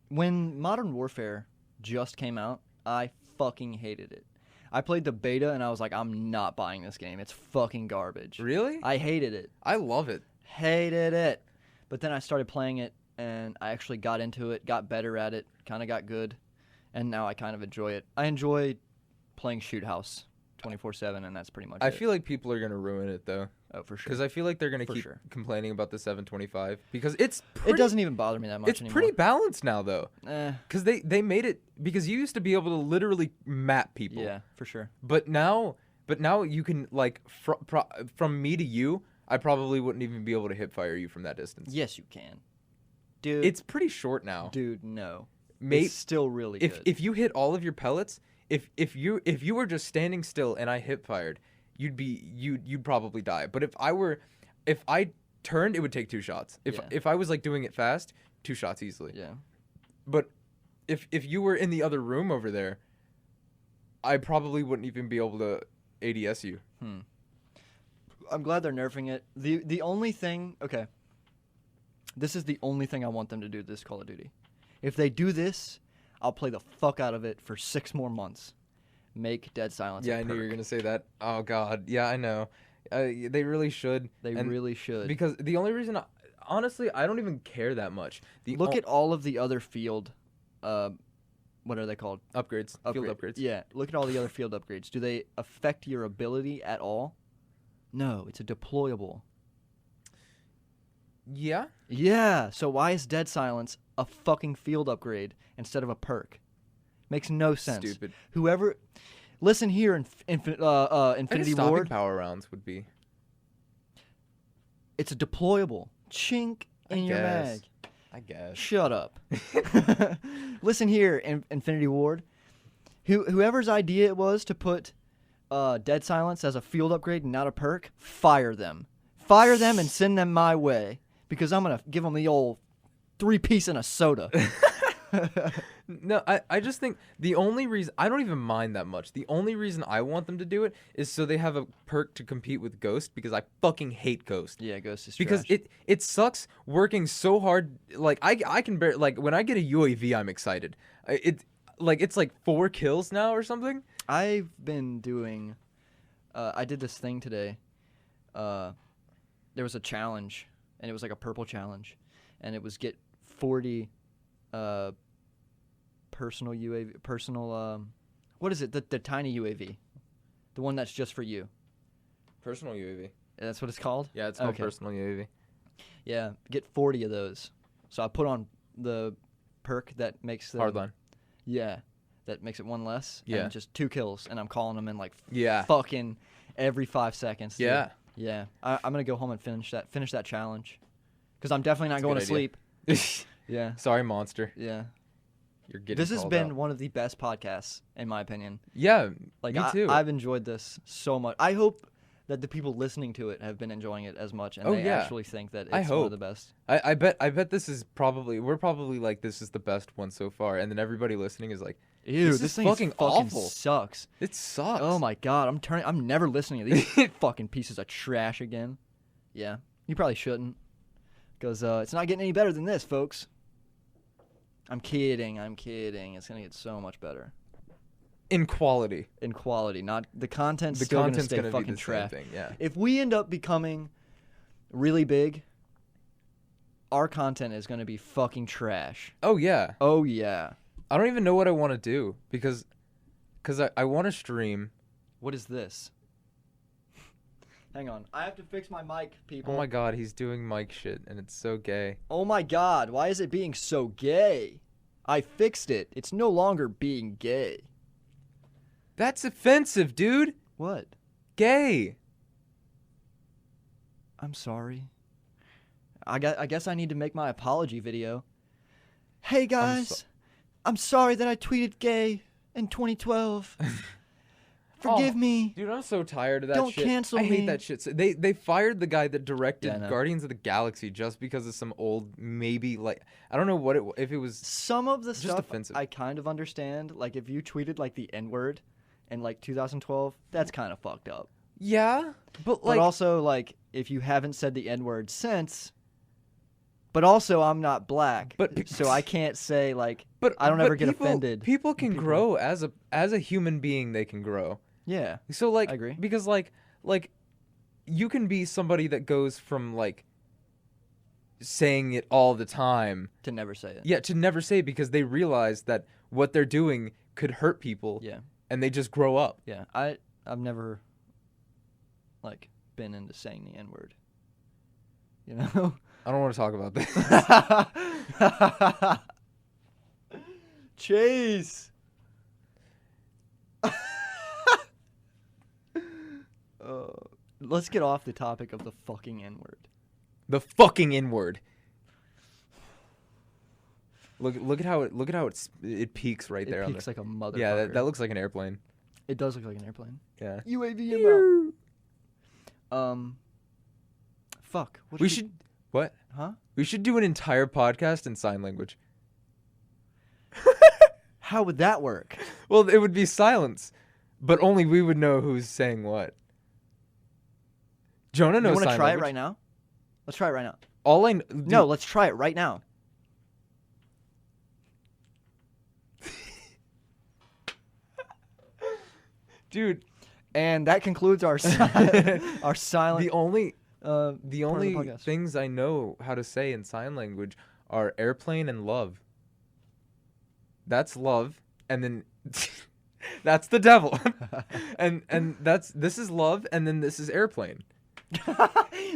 B: When Modern Warfare just came out, I fucking hated it. I played the beta and I was like, I'm not buying this game. It's fucking garbage.
A: Really?
B: I hated it.
A: I love it.
B: Hated it. But then I started playing it and I actually got into it, got better at it, kind of got good, and now I kind of enjoy it. I enjoy playing Shoot House 24/7, and that's pretty much it.
A: I feel like people are going to ruin it, though.
B: Oh, for sure.
A: Because I feel like they're going to
B: For
A: keep
B: sure.
A: complaining about the 725. Because it
B: doesn't even bother me that much
A: It's
B: anymore.
A: pretty balanced now, though.
B: Eh.
A: Because they made it... Because you used to be able to literally map people.
B: Yeah, for sure.
A: But now you can, like, from me to you, I probably wouldn't even be able to hip fire you from that distance.
B: Yes, you can. Dude.
A: It's pretty short now.
B: Dude, no.
A: Mate,
B: it's still really good.
A: If you hit all of your pellets, if you were just standing still and I hip fired, you'd probably die. But if I turned, it would take 2 shots. If I was like doing it fast, 2 shots easily.
B: Yeah.
A: But if you were in the other room over there, I probably wouldn't even be able to ADS you.
B: I'm glad they're nerfing it. The only thing, okay. This is the only thing I want them to do this Call of Duty. If they do this, I'll play the fuck out of it for 6 more months. Make Dead Silence.
A: Yeah, I knew you were gonna say that. Oh God, yeah, I know. They really should.
B: They really should.
A: Because the only reason, honestly, I don't even care that much.
B: Look at all of the other field, what are they called?
A: Upgrades. Field upgrades.
B: Yeah, look at all the other field upgrades. Do they affect your ability at all? No, it's a deployable.
A: Yeah?
B: Yeah, so why is Dead Silence a fucking field upgrade instead of a perk? Makes no sense.
A: Stupid.
B: Whoever... Listen here, Infinity Ward.
A: Power rounds would be.
B: It's a deployable. Chink in your mag.
A: I guess.
B: Shut up. Listen here, Infinity Ward. Whoever's idea it was to put Dead Silence as a field upgrade and not a perk, fire them. Fire them and send them my way. Because I'm going to give them the old 3-piece and a soda.
A: No, I just think the only reason... I don't even mind that much. The only reason I want them to do it is so they have a perk to compete with Ghost, because I fucking hate Ghost.
B: Yeah, Ghost is
A: because
B: trash.
A: it sucks working so hard. Like, I can bear... Like, when I get a UAV, I'm excited. It's like 4 kills now or something.
B: I've been doing... I did this thing today. There was a challenge, and it was like a purple challenge. And it was get 40... personal UAV, what is it? The tiny UAV, the one that's just for you.
A: Personal UAV.
B: That's what it's called.
A: Yeah, it's called personal UAV.
B: Yeah, get 40 of those. So I put on the perk that makes them,
A: Hardline.
B: Yeah, that makes it 1 less.
A: Yeah,
B: and just 2 kills, and I'm calling them in like
A: yeah,
B: fucking every 5 seconds. Dude.
A: Yeah,
B: yeah. I'm gonna go home and finish that challenge, because I'm definitely not going to sleep. Yeah.
A: Sorry, monster.
B: Yeah.
A: You're getting
B: This has
A: called
B: been
A: out.
B: one of the best podcasts, in my opinion.
A: Yeah,
B: Like,
A: me too.
B: I've enjoyed this so much. I hope that the people listening to it have been enjoying it as much, and
A: Oh,
B: they
A: yeah.
B: actually think that
A: I
B: it's one
A: hope.
B: of the best.
A: I bet this is we're probably like, this is the best one so far, and then everybody listening is like,
B: Ew,
A: this
B: this
A: is
B: thing
A: fucking awful.
B: sucks.
A: It sucks.
B: Oh my god, I'm never listening to these fucking pieces of trash again. Yeah, you probably shouldn't, because it's not getting any better than this, folks. I'm kidding. It's gonna get so much better.
A: In quality.
B: In quality, not the content's
A: The
B: still
A: content's
B: gonna stay
A: gonna be
B: fucking
A: the same
B: trash.
A: thing, yeah.
B: If we end up becoming really big, our content is gonna be fucking trash.
A: Oh yeah.
B: Oh yeah.
A: I don't even know what I want to do because I want to stream.
B: What is this? Hang on, I have to fix my mic, people.
A: Oh my god, he's doing mic shit and it's so gay.
B: Oh my god, why is it being so gay? I fixed it. It's no longer being gay.
A: That's offensive, dude.
B: What?
A: Gay.
B: I'm sorry. I guess I need to make my apology video. Hey guys, I'm sorry that I tweeted gay in 2012. Forgive me.
A: Dude, I'm so tired of that
B: Don't
A: shit.
B: cancel
A: I hate
B: me.
A: that shit. So they fired the guy that directed
B: Yeah, I know.
A: Guardians of the Galaxy just because of some old, maybe, like, I don't know if it was.
B: Some of the
A: Just
B: stuff
A: offensive.
B: I kind of understand. Like if you tweeted like the N-word in like 2012, that's kind of fucked up.
A: Yeah, but like,
B: But also like if you haven't said the N-word since. But also I'm not black,
A: But
B: so I can't say like.
A: but
B: I don't
A: but
B: ever get
A: people-
B: offended.
A: People can
B: People-
A: grow as a human being. They can grow.
B: Yeah.
A: So like,
B: I agree.
A: Because like you can be somebody that goes from like saying it all the time,
B: To never say it.
A: yeah, to never say it because they realize that what they're doing could hurt people,
B: Yeah.
A: and they just grow up.
B: Yeah. I've never like been into saying the N-word. You know?
A: I don't want to talk about this.
B: Chase. Let's get off the topic of the fucking N-word.
A: The fucking N-word. Look at how it peaks right there.
B: It peaks like a motherfucker.
A: Yeah, that looks like an airplane.
B: It does look like an airplane.
A: Yeah.
B: UAV inbound. Fuck. What
A: We
B: should
A: should what?
B: Huh?
A: We should do an entire podcast in sign language.
B: How would that work?
A: Well, it would be silence, but only we would know who's saying what. Jonah
B: You
A: knows
B: want to
A: sign
B: try
A: language.
B: it right now? Let's try it right now.
A: All I
B: No, let's try it right now.
A: dude.
B: And that concludes our our silent.
A: The only
B: part of the podcast.
A: things I know how to say in sign language are airplane and love. That's love, and then that's the devil, and this is love, and then this is airplane.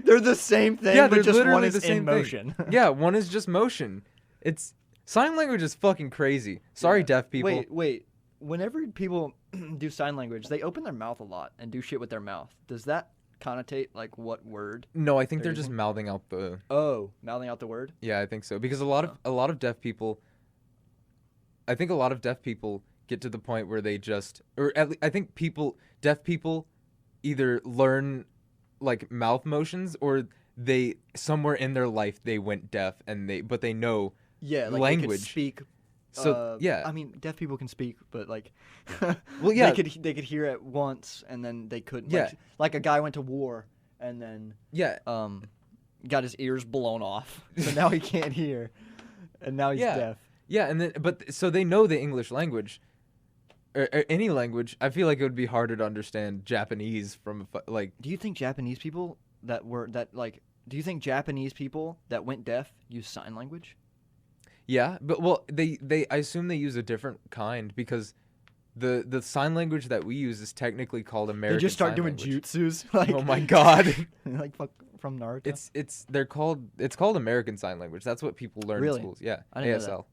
B: They're the same thing,
A: Yeah,
B: but
A: they're
B: just one
A: literally
B: is
A: the same
B: in
A: thing.
B: motion.
A: Yeah, one is just motion. It's sign language is fucking crazy. Sorry,
B: Yeah.
A: deaf people.
B: Wait. Whenever people do sign language, they open their mouth a lot and do shit with their mouth. Does that connotate like what word?
A: No, I think
B: They're
A: they're just
B: using-
A: mouthing out the.
B: Oh, mouthing out the word.
A: Yeah, I think so because a lot of deaf people. I think a lot of deaf people get to the point where they just, I think deaf people, either learn like mouth motions or they somewhere in their life they went deaf and they know.
B: Yeah, like
A: Language.
B: They could speak.
A: So yeah,
B: I mean, deaf people can speak, but like,
A: well yeah,
B: they could hear it once and then they couldn't.
A: Yeah.
B: Like a guy went to war and then
A: yeah,
B: got his ears blown off, so now he can't hear, and now he's
A: Yeah.
B: deaf.
A: yeah, and then but so they know the English language. Or any language. I feel like it would be harder to understand Japanese from like.
B: Do you think Japanese people do you think Japanese people that went deaf use sign language?
A: Yeah, but well, they I assume they use a different kind because the sign language that we use is technically called American.
B: They just start
A: Sign
B: doing
A: Language.
B: jutsus. Like,
A: Oh my god.
B: like fuck from Naruto.
A: It's called American Sign Language. That's what people learn
B: Really?
A: in schools. Yeah,
B: I didn't know
A: ASL.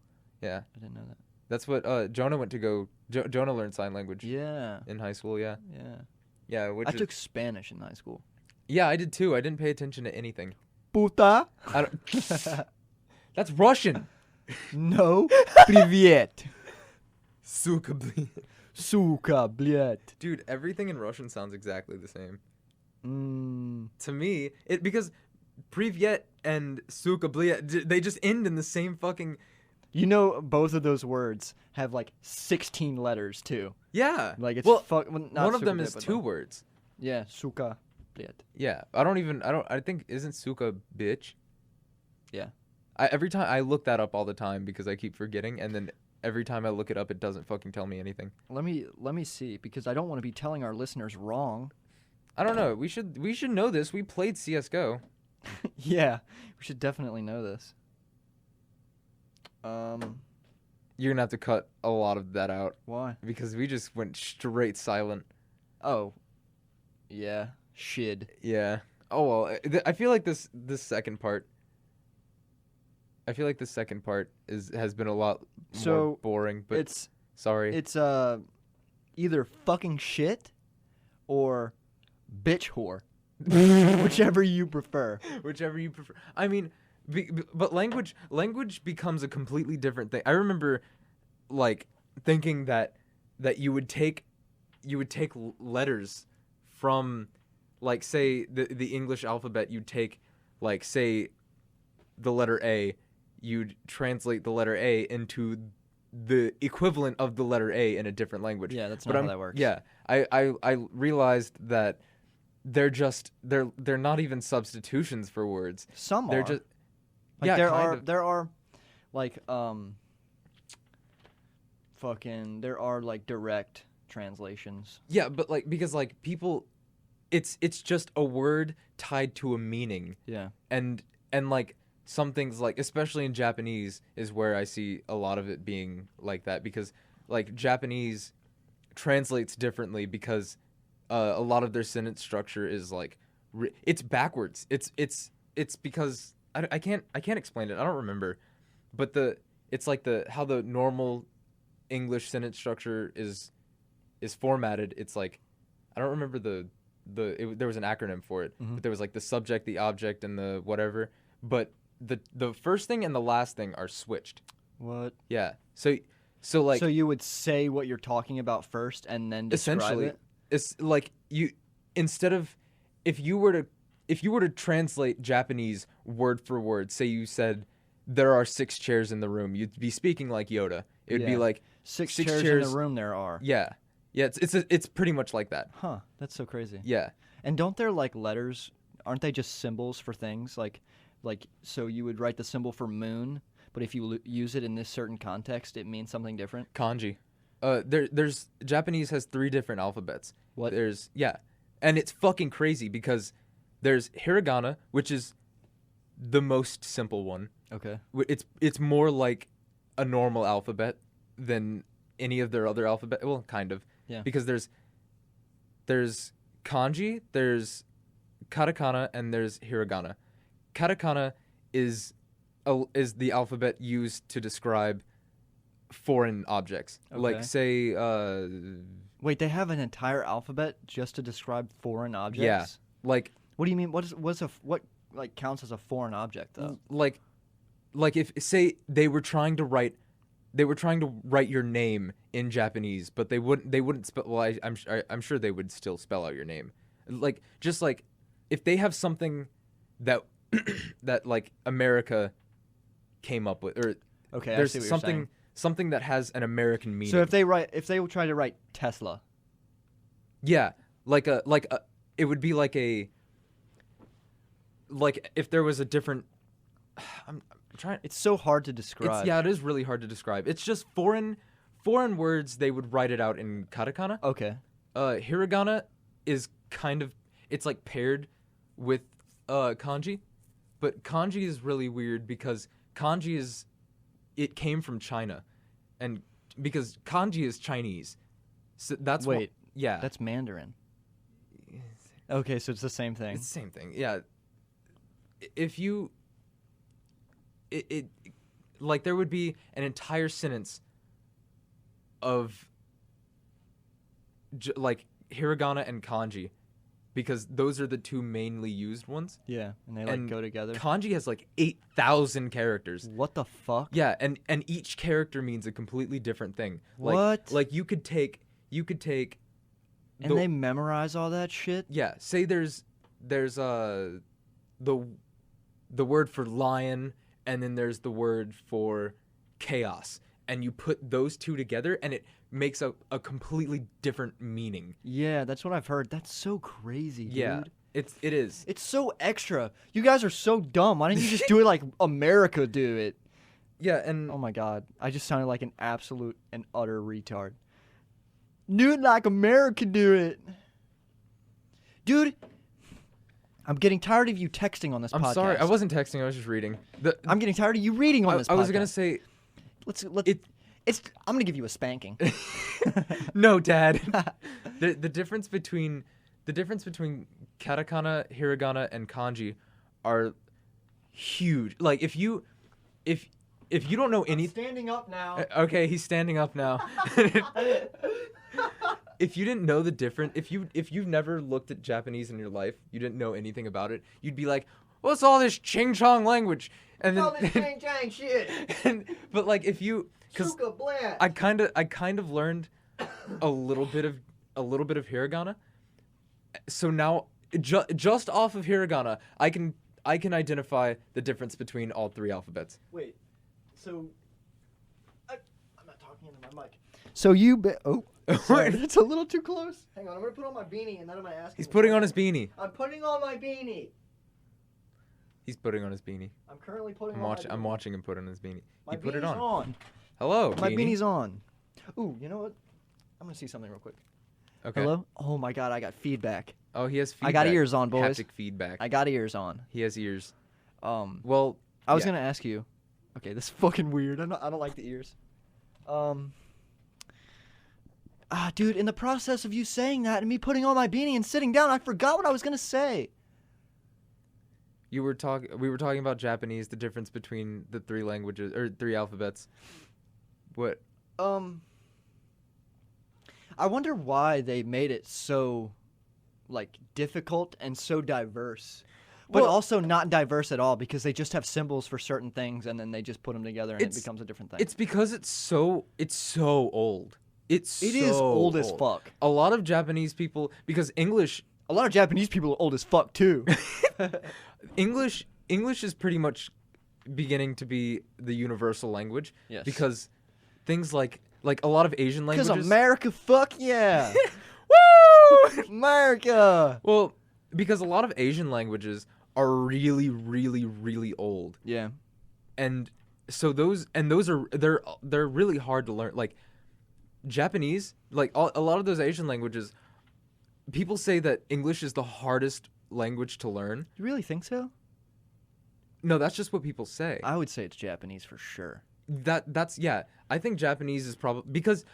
A: Yeah,
B: I didn't know that.
A: that's what Jonah went to go. Jonah learned sign language
B: Yeah,
A: in high school. Yeah,
B: yeah.
A: yeah. Which
B: I
A: is,
B: took Spanish in high school.
A: yeah, I did too. I didn't pay attention to anything.
B: Puta.
A: I don't. That's Russian.
B: No. Привет.
A: Suka,
B: Сука, блядь.
A: dude. Everything in Russian sounds exactly the same. To me, because Privyet and Suka Blia, they just end in the same fucking.
B: You know, both of those words have like 16 letters too.
A: Yeah.
B: Like it's
A: well,
B: not
A: one of them
B: Suka
A: is
B: Bliet, but
A: two
B: like-
A: words.
B: Yeah, Suka Bliet.
A: Yeah. I think isn't Suka bitch?
B: Yeah.
A: Every time I look that up all the time because I keep forgetting, and then every time I look it up, it doesn't fucking tell me anything.
B: Let me see, because I don't want to be telling our listeners wrong.
A: I don't know. We should know this. We played CS:GO.
B: Yeah, we should definitely know this.
A: You're gonna have to cut a lot of that out
B: Why?
A: because we just went straight silent.
B: Oh, yeah, shid.
A: Yeah. Oh well. I feel like this second part. I feel like the second part has been a lot more
B: So,
A: boring. But
B: It's
A: sorry.
B: either fucking shit or bitch whore, whichever you prefer.
A: Whichever you prefer. I mean, but language becomes a completely different thing. I remember, like, thinking that you would take letters from, like, say the English alphabet. You'd take, like, say, the letter A. You'd translate the letter A into the equivalent of the letter A in a different language.
B: Yeah, that's not how that works.
A: Yeah, I realized that they're not even substitutions for words.
B: Some
A: They're
B: are.
A: just
B: Like
A: yeah,
B: there
A: kind
B: are
A: of.
B: there are like there are like direct translations.
A: Yeah, but like because like people, it's just a word tied to a meaning,
B: Yeah.
A: and like some things like especially in Japanese is where I see a lot of it being like that because like Japanese translates differently because a lot of their sentence structure is like it's backwards. It's because I can't explain it. I don't remember, but it's like how the normal English sentence structure is formatted. It's like I don't remember there was an acronym for it,
B: Mhm.
A: but there was like the subject, the object, and the whatever. But the first thing and the last thing are switched.
B: What?
A: Yeah. So like
B: So you would say what you're talking about first and then describe
A: essentially
B: it?
A: it's like you instead of if you were to translate Japanese word for word, say you said there are 6 chairs in the room, you'd be speaking like Yoda. It would be
B: Yeah.
A: like
B: Six
A: six
B: chairs in
A: chairs-
B: the room there are.
A: yeah. It's pretty much like that.
B: Huh, that's so crazy.
A: Yeah.
B: And don't there like letters, aren't they just symbols for things? Like so you would write the symbol for moon, but if you use it in this certain context, it means something different?
A: Kanji. There's Japanese has 3 different alphabets.
B: What?
A: And it's fucking crazy because there's hiragana, which is the most simple one.
B: Okay.
A: It's more like a normal alphabet than any of their other alphabet. Well, kind of.
B: Yeah.
A: Because there's kanji, there's katakana, and there's hiragana. Katakana is the alphabet used to describe foreign objects. Like
B: Okay.
A: say
B: Wait, they have an entire alphabet just to describe foreign objects?
A: yeah, like
B: What do you mean? What like counts as a foreign object though?
A: like if say they were trying to write your name in Japanese, but they wouldn't spell. Well, I'm sure they would still spell out your name. Like just like if they have something that that like America came up with, or
B: Okay, I
A: there's
B: see what you're saying.
A: something that has an American meaning.
B: So if they try to write Tesla,
A: yeah, like it would be like if there was a different. I'm trying.
B: it's so hard to describe.
A: It is really hard to describe. It's just foreign words. They would write it out in katakana.
B: Okay.
A: Hiragana is kind of it's like paired with kanji, but kanji is really weird because kanji it came from China, and because kanji is Chinese, so that's
B: Wait,
A: yeah,
B: That's Mandarin. Okay, so it's the same thing.
A: it's the same thing. Yeah, if you it like there would be an entire sentence of like hiragana and kanji because those are the 2 mainly used ones.
B: Yeah, and they
A: And
B: go together.
A: Kanji has like 8,000 characters.
B: What the fuck?
A: Yeah, and each character means a completely different thing.
B: What?
A: Like you could take
B: And they memorize all that shit?
A: yeah, say there's there's the word for lion, and then there's the word for chaos, and you put those two together, and it makes a completely different meaning.
B: Yeah, that's what I've heard. That's so crazy, dude.
A: Yeah, it is.
B: It's so extra. You guys are so dumb. Why didn't you just do it like America do it?
A: Yeah, and
B: Oh my god. I just sounded like an absolute and utter retard. Do it like America do it. Dude, I'm getting tired of you texting on this podcast.
A: I'm sorry, I wasn't texting. I was just reading.
B: I'm getting tired of you reading on this podcast.
A: I was gonna say,
B: I'm gonna give you a spanking.
A: no, Dad. the difference between katakana, hiragana, and kanji are huge. Like if you don't know any,
B: Standing up now.
A: okay, he's standing up now. If you didn't know the difference, if you've never looked at Japanese in your life, you didn't know anything about it, you'd be like, what's all this ching chong language? And then
B: all this chang chang shit.
A: but like if you, because
B: Suka blat.
A: I kind of learned a little bit of hiragana. So now just off of hiragana, I can identify the difference between all three alphabets.
B: Wait, so I'm not talking into my mic. So you sorry, that's a little too close. Hang on, I'm gonna put on my beanie and then I'm gonna ask.
A: He's putting on his beanie.
B: I'm putting on my beanie.
A: He's putting on his beanie.
B: I'm currently putting
A: I'm watching him put on his beanie.
B: My
A: He put it
B: beanie's
A: on. Hello,
B: My
A: beanie.
B: beanie's on. Ooh, you know what? I'm gonna see something real quick.
A: Okay.
B: Hello? Oh my god, I got feedback.
A: Oh, he has feedback.
B: I got ears on, boys.
A: Haptic feedback.
B: I got ears on.
A: He has ears.
B: Well, I was gonna ask you. Okay, this is fucking weird. I don't like the ears. Dude, in the process of you saying that and me putting on my beanie and sitting down, I forgot what I was gonna say.
A: We were talking about Japanese, the difference between the three languages or three alphabets. What?
B: I wonder why they made it so, like, difficult and so diverse. But also not diverse at all because they just have symbols for certain things and then they just put them together and it becomes a different thing.
A: It's because it's so old. It
B: is old as fuck.
A: A lot of Japanese people, because English...
B: A lot of Japanese people are old as fuck, too.
A: English is pretty much beginning to be the universal language.
B: Yes.
A: Because things like a lot of Asian languages...
B: Because America, fuck yeah.
A: Woo!
B: America!
A: Well, because a lot of Asian languages are really, really, really old.
B: Yeah.
A: And so those are they're really hard to learn. Like Japanese, like a lot of those Asian languages, people say that English is the hardest language to learn.
B: You really think so?
A: No, that's just what people say.
B: I would say it's Japanese for sure.
A: That's yeah. I think Japanese is probably because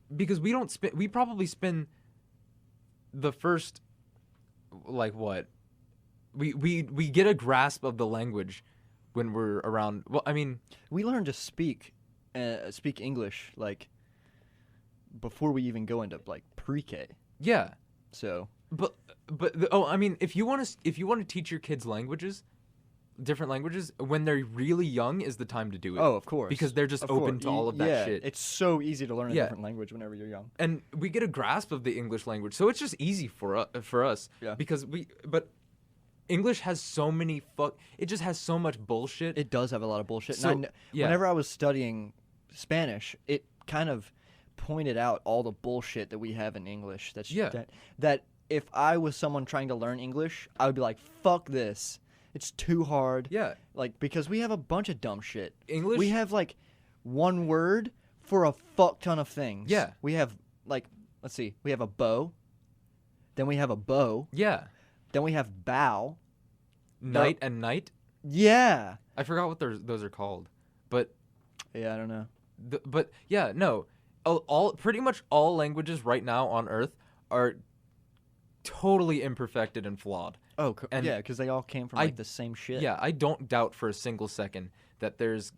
A: we probably spend the first like what we get a grasp of the language when we're around. Well, I mean,
B: we learn to speak English like before we even go into like pre-K.
A: Yeah.
B: So,
A: I mean, if you want to teach your kids different languages, when they're really young is the time to do it.
B: Oh, of course.
A: Because they're just open to all of that shit.
B: It's so easy to learn a different language whenever you're young.
A: And we get a grasp of the English language, so it's just easy for us. Yeah. Because but English has so many it just has so much bullshit.
B: It does have a lot of bullshit.
A: So,
B: and whenever I was studying Spanish, it kind of pointed out all the bullshit that we have in English. That if I was someone trying to learn English, I would be like, fuck this. It's too hard.
A: Yeah.
B: Like, because we have a bunch of dumb shit.
A: English?
B: We have, like, one word for a fuck ton of things.
A: Yeah.
B: We have, like, let's see. We have a bow. Then we have a bow.
A: Yeah.
B: Then we have bow.
A: Night and night?
B: Yeah.
A: I forgot what those are called. But...
B: Yeah, I don't know.
A: But, yeah, no. Pretty much all languages right now on Earth are totally imperfected and flawed.
B: Oh, yeah, because they all came from the same shit.
A: Yeah, I don't doubt for a single second that there's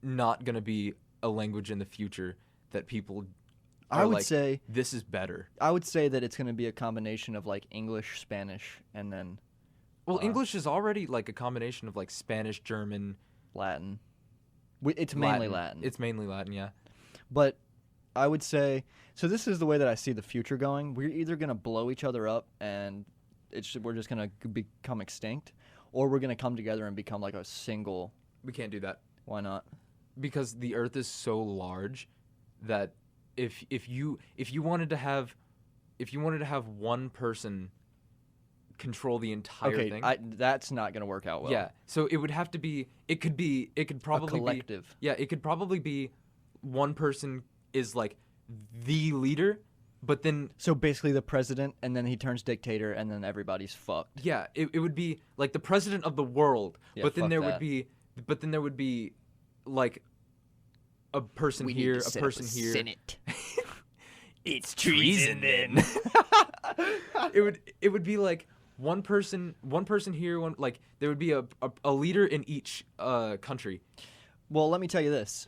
A: not going to be a language in the future that people are like, say this is better.
B: I would say that it's going to be a combination of like English, Spanish, and then...
A: Well, English is already like a combination of like Spanish, German...
B: Latin. It's mainly Latin.
A: It's mainly Latin, yeah.
B: But I would say... So this is the way that I see the future going. We're either going to blow each other up and we're just gonna become extinct, or we're gonna come together and become like a single.
A: We can't do that
B: Why not?
A: because the Earth is so large that if you wanted to have one person control the entire
B: Okay,
A: thing.
B: that's not gonna work out well.
A: Yeah. So it would have to be. It could probably
B: a collective.
A: Yeah. It could probably be one person is like the leader, but then
B: So basically, the president, and then he turns dictator, and then everybody's fucked.
A: yeah, it would be like the president of the world.
B: Yeah,
A: but then
B: fuck
A: there
B: that.
A: would be like a person here, a person here.
B: Senate.
A: It's treason then. it would be like one person here, one like there would be a leader in each country.
B: Well, let me tell you this.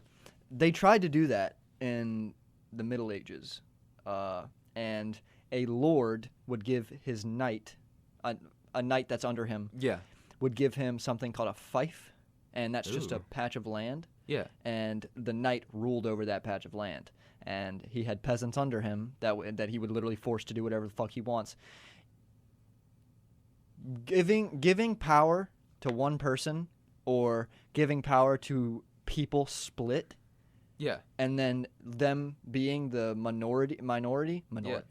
B: They tried to do that in the Middle Ages, and a lord would give his knight, a knight that's under him,
A: Yeah.
B: would give him something called a fief, and that's just a
A: Ooh.
B: patch of land.
A: Yeah.
B: And the knight ruled over that patch of land, and he had peasants under him that he would literally force to do whatever the fuck he wants. Giving power to one person, or giving power to people split,
A: Yeah.
B: and then them being the minority,
A: Yeah.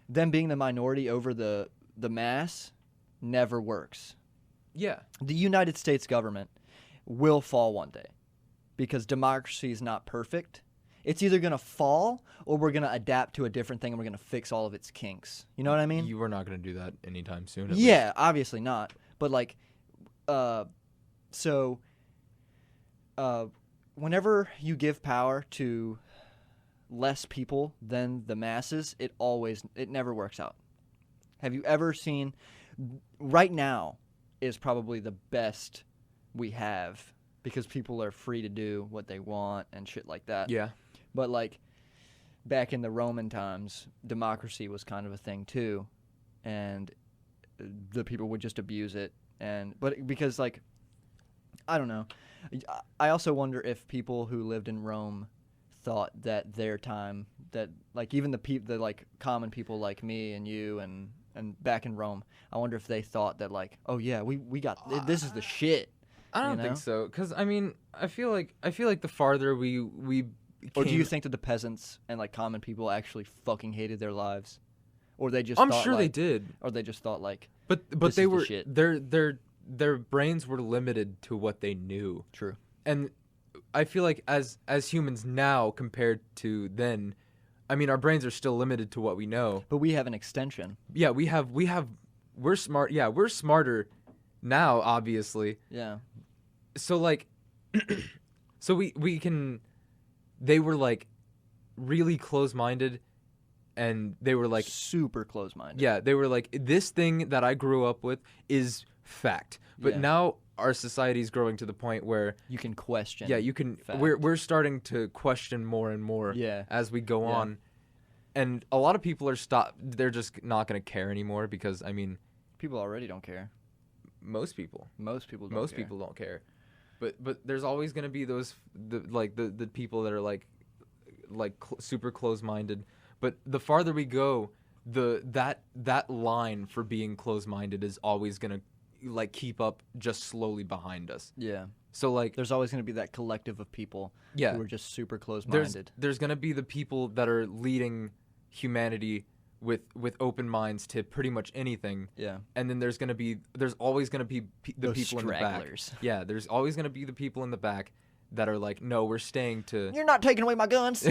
B: them being the minority over the mass, never works.
A: Yeah.
B: The United States government will fall one day because democracy is not perfect. It's either going to fall or we're going to adapt to a different thing and we're going to fix all of its kinks. You know what I mean?
A: You are not going to do that anytime soon. At
B: Yeah,
A: least.
B: obviously not. But like, whenever you give power to less people than the masses, it never works out. Have you ever seen? Right now is probably the best we have because people are free to do what they want and shit like that.
A: Yeah.
B: But like back in the Roman times, democracy was kind of a thing too, and the people would just abuse it. But because like, I don't know. I also wonder if people who lived in Rome thought that their time, that like even the like common people like me and you and back in Rome, I wonder if they thought that like, oh yeah, we got this is the shit.
A: I don't think so, because I mean, I feel like the farther we
B: Or do you
A: came-
B: think that the peasants and like common people actually fucking hated their lives, or they just?
A: I'm
B: thought,
A: sure they
B: like,
A: did,
B: Or they just thought like,
A: but
B: this
A: they
B: is the
A: were
B: shit.
A: their brains were limited to what they knew,
B: true.
A: and I feel like as humans now compared to then, I mean, our brains are still limited to what we know.
B: But we have an extension.
A: Yeah, we're smart. Yeah, we're smarter now, obviously.
B: Yeah.
A: So like, so we can. They were like really close-minded, and they were like,
B: super close-minded.
A: yeah, they were like, this thing that I grew up with is fact. But
B: Yeah.
A: now our society is growing to the point where,
B: You can question.
A: yeah, you can.
B: fact.
A: We're starting to question more and more
B: Yeah.
A: as we go
B: Yeah.
A: on, and a lot of people are they're just not going to care anymore because I mean,
B: People already don't care.
A: most people
B: Most people don't care.
A: don't care. But there's always going to be the people that are like super close-minded. But the farther we go, that line for being close-minded is always going to like keep up just slowly behind us.
B: Yeah.
A: So like
B: There's always going to be that collective of people
A: yeah,
B: who are just super close-minded.
A: there's going to be the people that are leading humanity with open minds to pretty much anything.
B: Yeah.
A: And then there's always going to be the
B: Those
A: people
B: stragglers.
A: in the back. Yeah, there's always going to be the people in the back that are like, no, we're staying to.
B: You're not taking away my guns.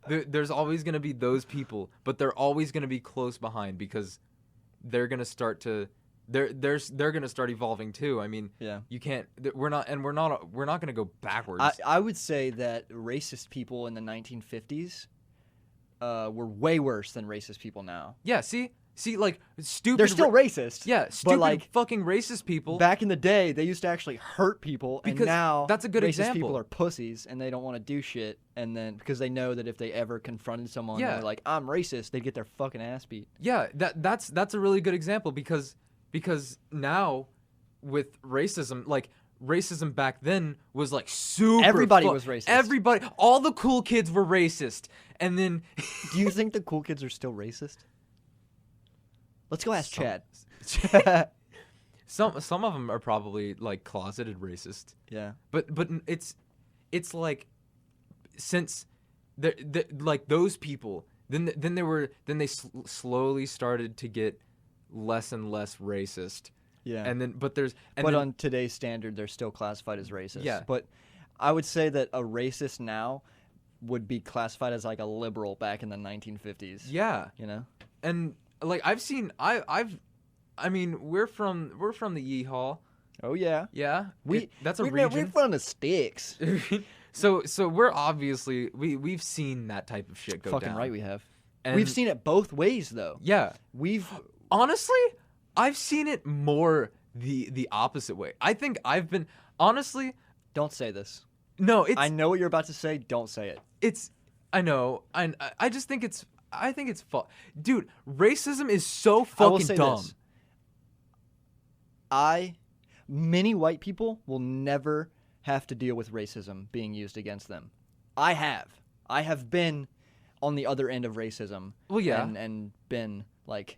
A: There's always going to be those people, but they're always going to be close behind because they're going to start to. They're going to start evolving too. I mean,
B: Yeah.
A: you can't. We're not going to go backwards.
B: I would say that racist people in the 1950s were way worse than racist people now.
A: yeah. See, like stupid.
B: They're still racist.
A: Yeah, stupid
B: like,
A: fucking racist people.
B: Back in the day, they used to actually hurt people, and
A: Because
B: now
A: that's a good
B: racist
A: example.
B: people are pussies, and they don't want to do shit. And then because they know that if they ever confronted someone,
A: Yeah.
B: they're like, "I'm racist," they'd get their fucking ass beat.
A: Yeah, that's a really good example because now with racism, like racism back then was like super.
B: Everybody was racist.
A: Everybody, all the cool kids were racist, and then
B: Do you think the cool kids are still racist? Let's go ask
A: Some-
B: Chad.
A: Some of them are probably like closeted racist.
B: Yeah.
A: But it's like since the like those people then they slowly started to get less and less racist.
B: Yeah.
A: And then but there's and
B: but
A: then,
B: on today's standard, they're still classified as racist.
A: Yeah.
B: But I would say that a racist now would be classified as like a liberal back in the 1950s.
A: yeah.
B: You know?
A: And like I've seen I mean we're from the Yeehaw.
B: Oh yeah.
A: Yeah. That's a
B: we're
A: region.
B: from the sticks.
A: So we're obviously we've seen that type of shit go
B: Fucking
A: down.
B: right, we have.
A: And
B: We've seen it both ways though.
A: Yeah.
B: We've
A: Honestly, I've seen it more the opposite way. I think I've been honestly
B: don't say this.
A: no, it's
B: I know what you're about to say. Don't say it.
A: it's I know. I just think it's dude, racism is so
B: I will
A: fucking
B: say
A: dumb.
B: this. Many white people will never have to deal with racism being used against them. I have been on the other end of racism.
A: Well, yeah.
B: And been like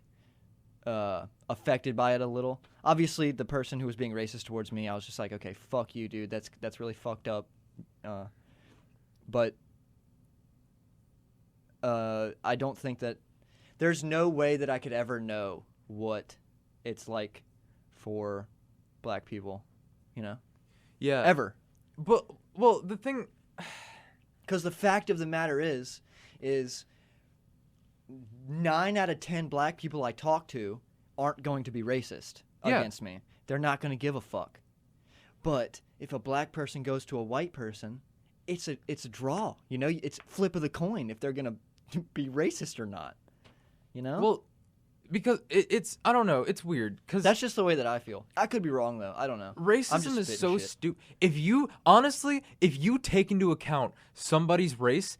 B: affected by it a little. Obviously, the person who was being racist towards me, I was just like, okay, fuck you, dude. That's really fucked up. But I don't think that there's no way that I could ever know what it's like for black people, you know?
A: Yeah.
B: Ever.
A: But well, the thing
B: Because the fact of the matter is 9 out of 10 black people I talk to aren't going to be racist
A: Yeah.
B: against me. They're not going to give a fuck. But if a black person goes to a white person, it's a draw. You know, it's flip of the coin if they're going to be racist or not. You know?
A: well because it's I don't know, it's weird cuz
B: that's just the way that I feel. I could be wrong though. I don't know. I'm
A: racism
B: just
A: is
B: spitting
A: so
B: shit.
A: stupid. If you take into account somebody's race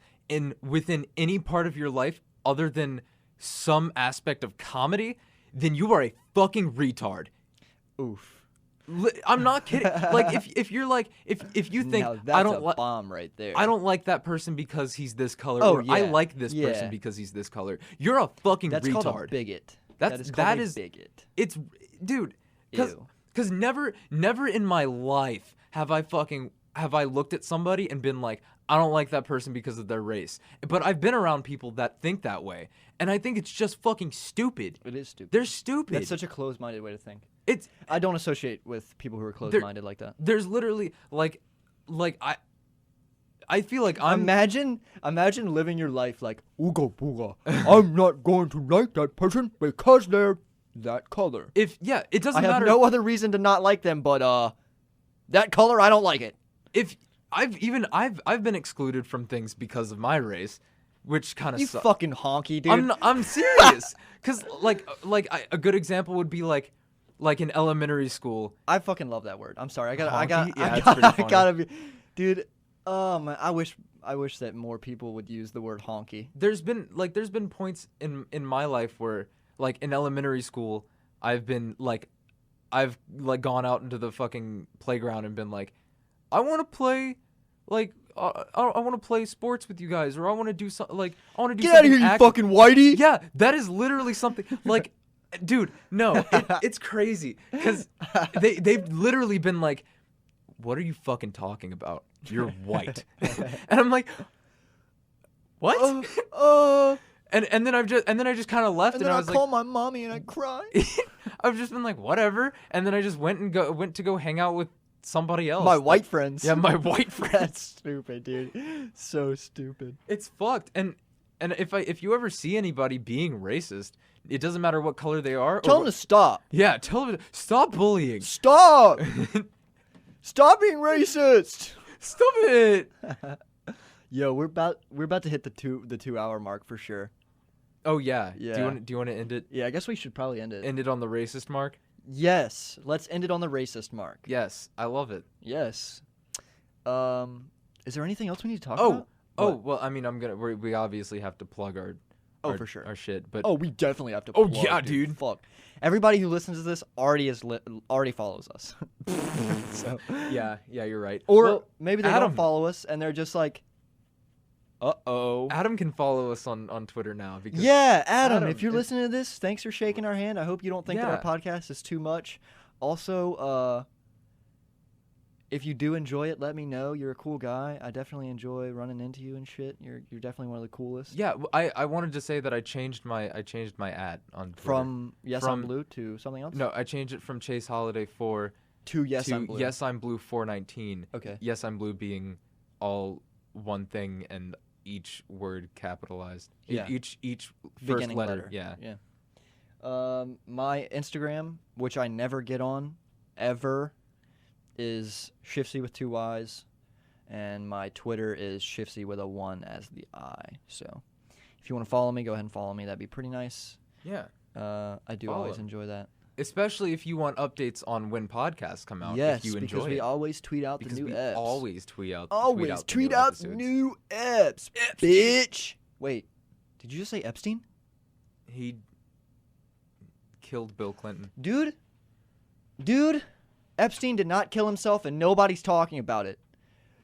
A: within any part of your life other than some aspect of comedy, then you are a fucking retard.
B: Oof.
A: I'm not kidding. Like if you're like if you think
B: Now that's
A: I don't
B: a
A: like
B: bomb right there.
A: I don't like that person because he's this color,
B: Oh,
A: or I
B: yeah.
A: like this
B: Yeah.
A: person because he's this color. You're a fucking
B: That's
A: retard.
B: called a bigot.
A: That
B: that
A: is
B: is a bigot.
A: It's dude,
B: Ew.
A: because never in my life have I looked at somebody and been like, I don't like that person because of their race. But I've been around people that think that way, and I think it's just fucking stupid.
B: It is stupid.
A: They're stupid.
B: That's such a closed-minded way to think.
A: It's
B: I don't associate with people who are closed-minded like that.
A: there's literally like I feel like I'm
B: Imagine living your life like ooga booga. I'm not going to like that person because they're that color.
A: it doesn't
B: I have
A: matter.
B: no other reason to not like them, but that color I don't like it.
A: If I've been excluded from things because of my race, which kind of
B: You
A: sucks.
B: fucking honky, dude.
A: I'm serious. Cause a good example would be like in elementary school.
B: I fucking love that word. I'm sorry.
A: Honky? Yeah, it's pretty funny.
B: I gotta be, dude. Oh man, I wish that more people would use the word honky.
A: There's been points in my life where like in elementary school I've gone out into the fucking playground and been like, I want to play like I want to play sports with you guys, or I want to do something like I want to do
B: Get out of
A: something
B: here, you
A: active.
B: fucking whitey.
A: Yeah, that is literally something like, dude, no, it's crazy because they've literally been like, what are you fucking talking about? You're white, and I'm like, what? And then I just kind of left,
B: And
A: and
B: then
A: I
B: I
A: was
B: call
A: like,
B: my mommy and I cry.
A: I've just been like, whatever, and then I just went to go hang out with somebody else.
B: My white friends.
A: Yeah, my white friends.
B: That's stupid, dude. So stupid.
A: It's fucked. And if you ever see anybody being racist, it doesn't matter what color they are.
B: Tell them to stop.
A: Yeah, tell them to stop bullying.
B: Stop. Stop being racist.
A: Stop it.
B: Yo, we're about to hit the 2 hour mark for sure.
A: Oh yeah.
B: Yeah.
A: Do you want to end it?
B: Yeah, I guess we should probably end it.
A: End it on the racist mark?
B: Yes, let's end it on the racist mark.
A: Yes, I love it.
B: Yes. Is there anything else we need to talk
A: Oh,
B: about?
A: oh,
B: What?
A: well, I mean, we obviously have to plug our
B: for sure.
A: our shit, but
B: Oh, we definitely have to.
A: Oh,
B: plug,
A: yeah, dude.
B: Fuck. Everybody who listens to this already follows us. So.
A: yeah, you're right.
B: Or
A: Well,
B: maybe they
A: Adam.
B: don't follow us and they're just like, Uh-oh.
A: Adam can follow us on Twitter now. Because
B: Yeah, Adam,
A: Adam,
B: if you're listening to this, thanks for shaking our hand. I hope you don't think that our podcast is too much. Also, if you do enjoy it, let me know. You're a cool guy. I definitely enjoy running into you and shit. You're definitely one of the coolest.
A: Yeah, I wanted to say that I changed my ad on Twitter.
B: From Yes I'm Blue to something else?
A: No, I changed it from Chase Holiday 4
B: to Yes I'm Blue.
A: Yes I'm Blue 419.
B: Okay.
A: Yes I'm Blue being all one thing and each word capitalized.
B: Yeah.
A: Each first
B: Beginning
A: letter.
B: Yeah. My Instagram, which I never get on ever, is Shiftsy with 2 Y's, and my Twitter is Shiftsy with a 1 as the I. So if you want to follow me, go ahead and follow me. That'd be pretty nice.
A: Yeah.
B: I do always enjoy that.
A: Especially if you want updates on when podcasts come out.
B: Yes,
A: if you enjoy
B: because we
A: it.
B: always tweet out the new
A: we
B: eps.
A: always tweet out.
B: Always tweet
A: the
B: out
A: episodes.
B: new eps, bitch. Wait, did you just say Epstein?
A: He killed Bill Clinton.
B: Dude, Epstein did not kill himself, and nobody's talking about it.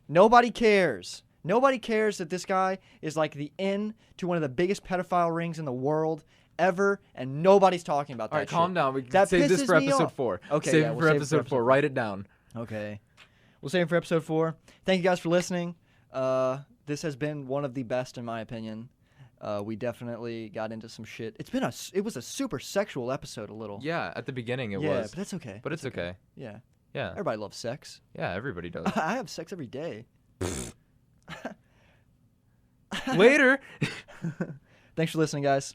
B: Nobody cares. Nobody cares that this guy is like the end to one of the biggest pedophile rings in the world ever, and nobody's talking about that.
A: All right, calm down. We
B: That
A: can save this
B: pisses
A: for
B: me
A: episode
B: off.
A: 4.
B: Okay,
A: save
B: yeah,
A: it
B: we'll
A: for
B: save it
A: episode 4. Write it down.
B: Okay. We'll save it for episode 4. Thank you guys for listening. This has been one of the best in my opinion. We definitely got into some shit. It was a super sexual episode a little.
A: Yeah, at the beginning it was.
B: Yeah, but that's okay.
A: But it's okay.
B: Yeah.
A: Yeah.
B: Everybody loves sex.
A: Yeah, everybody does.
B: I have sex every day.
A: Later.
B: Thanks for listening, guys.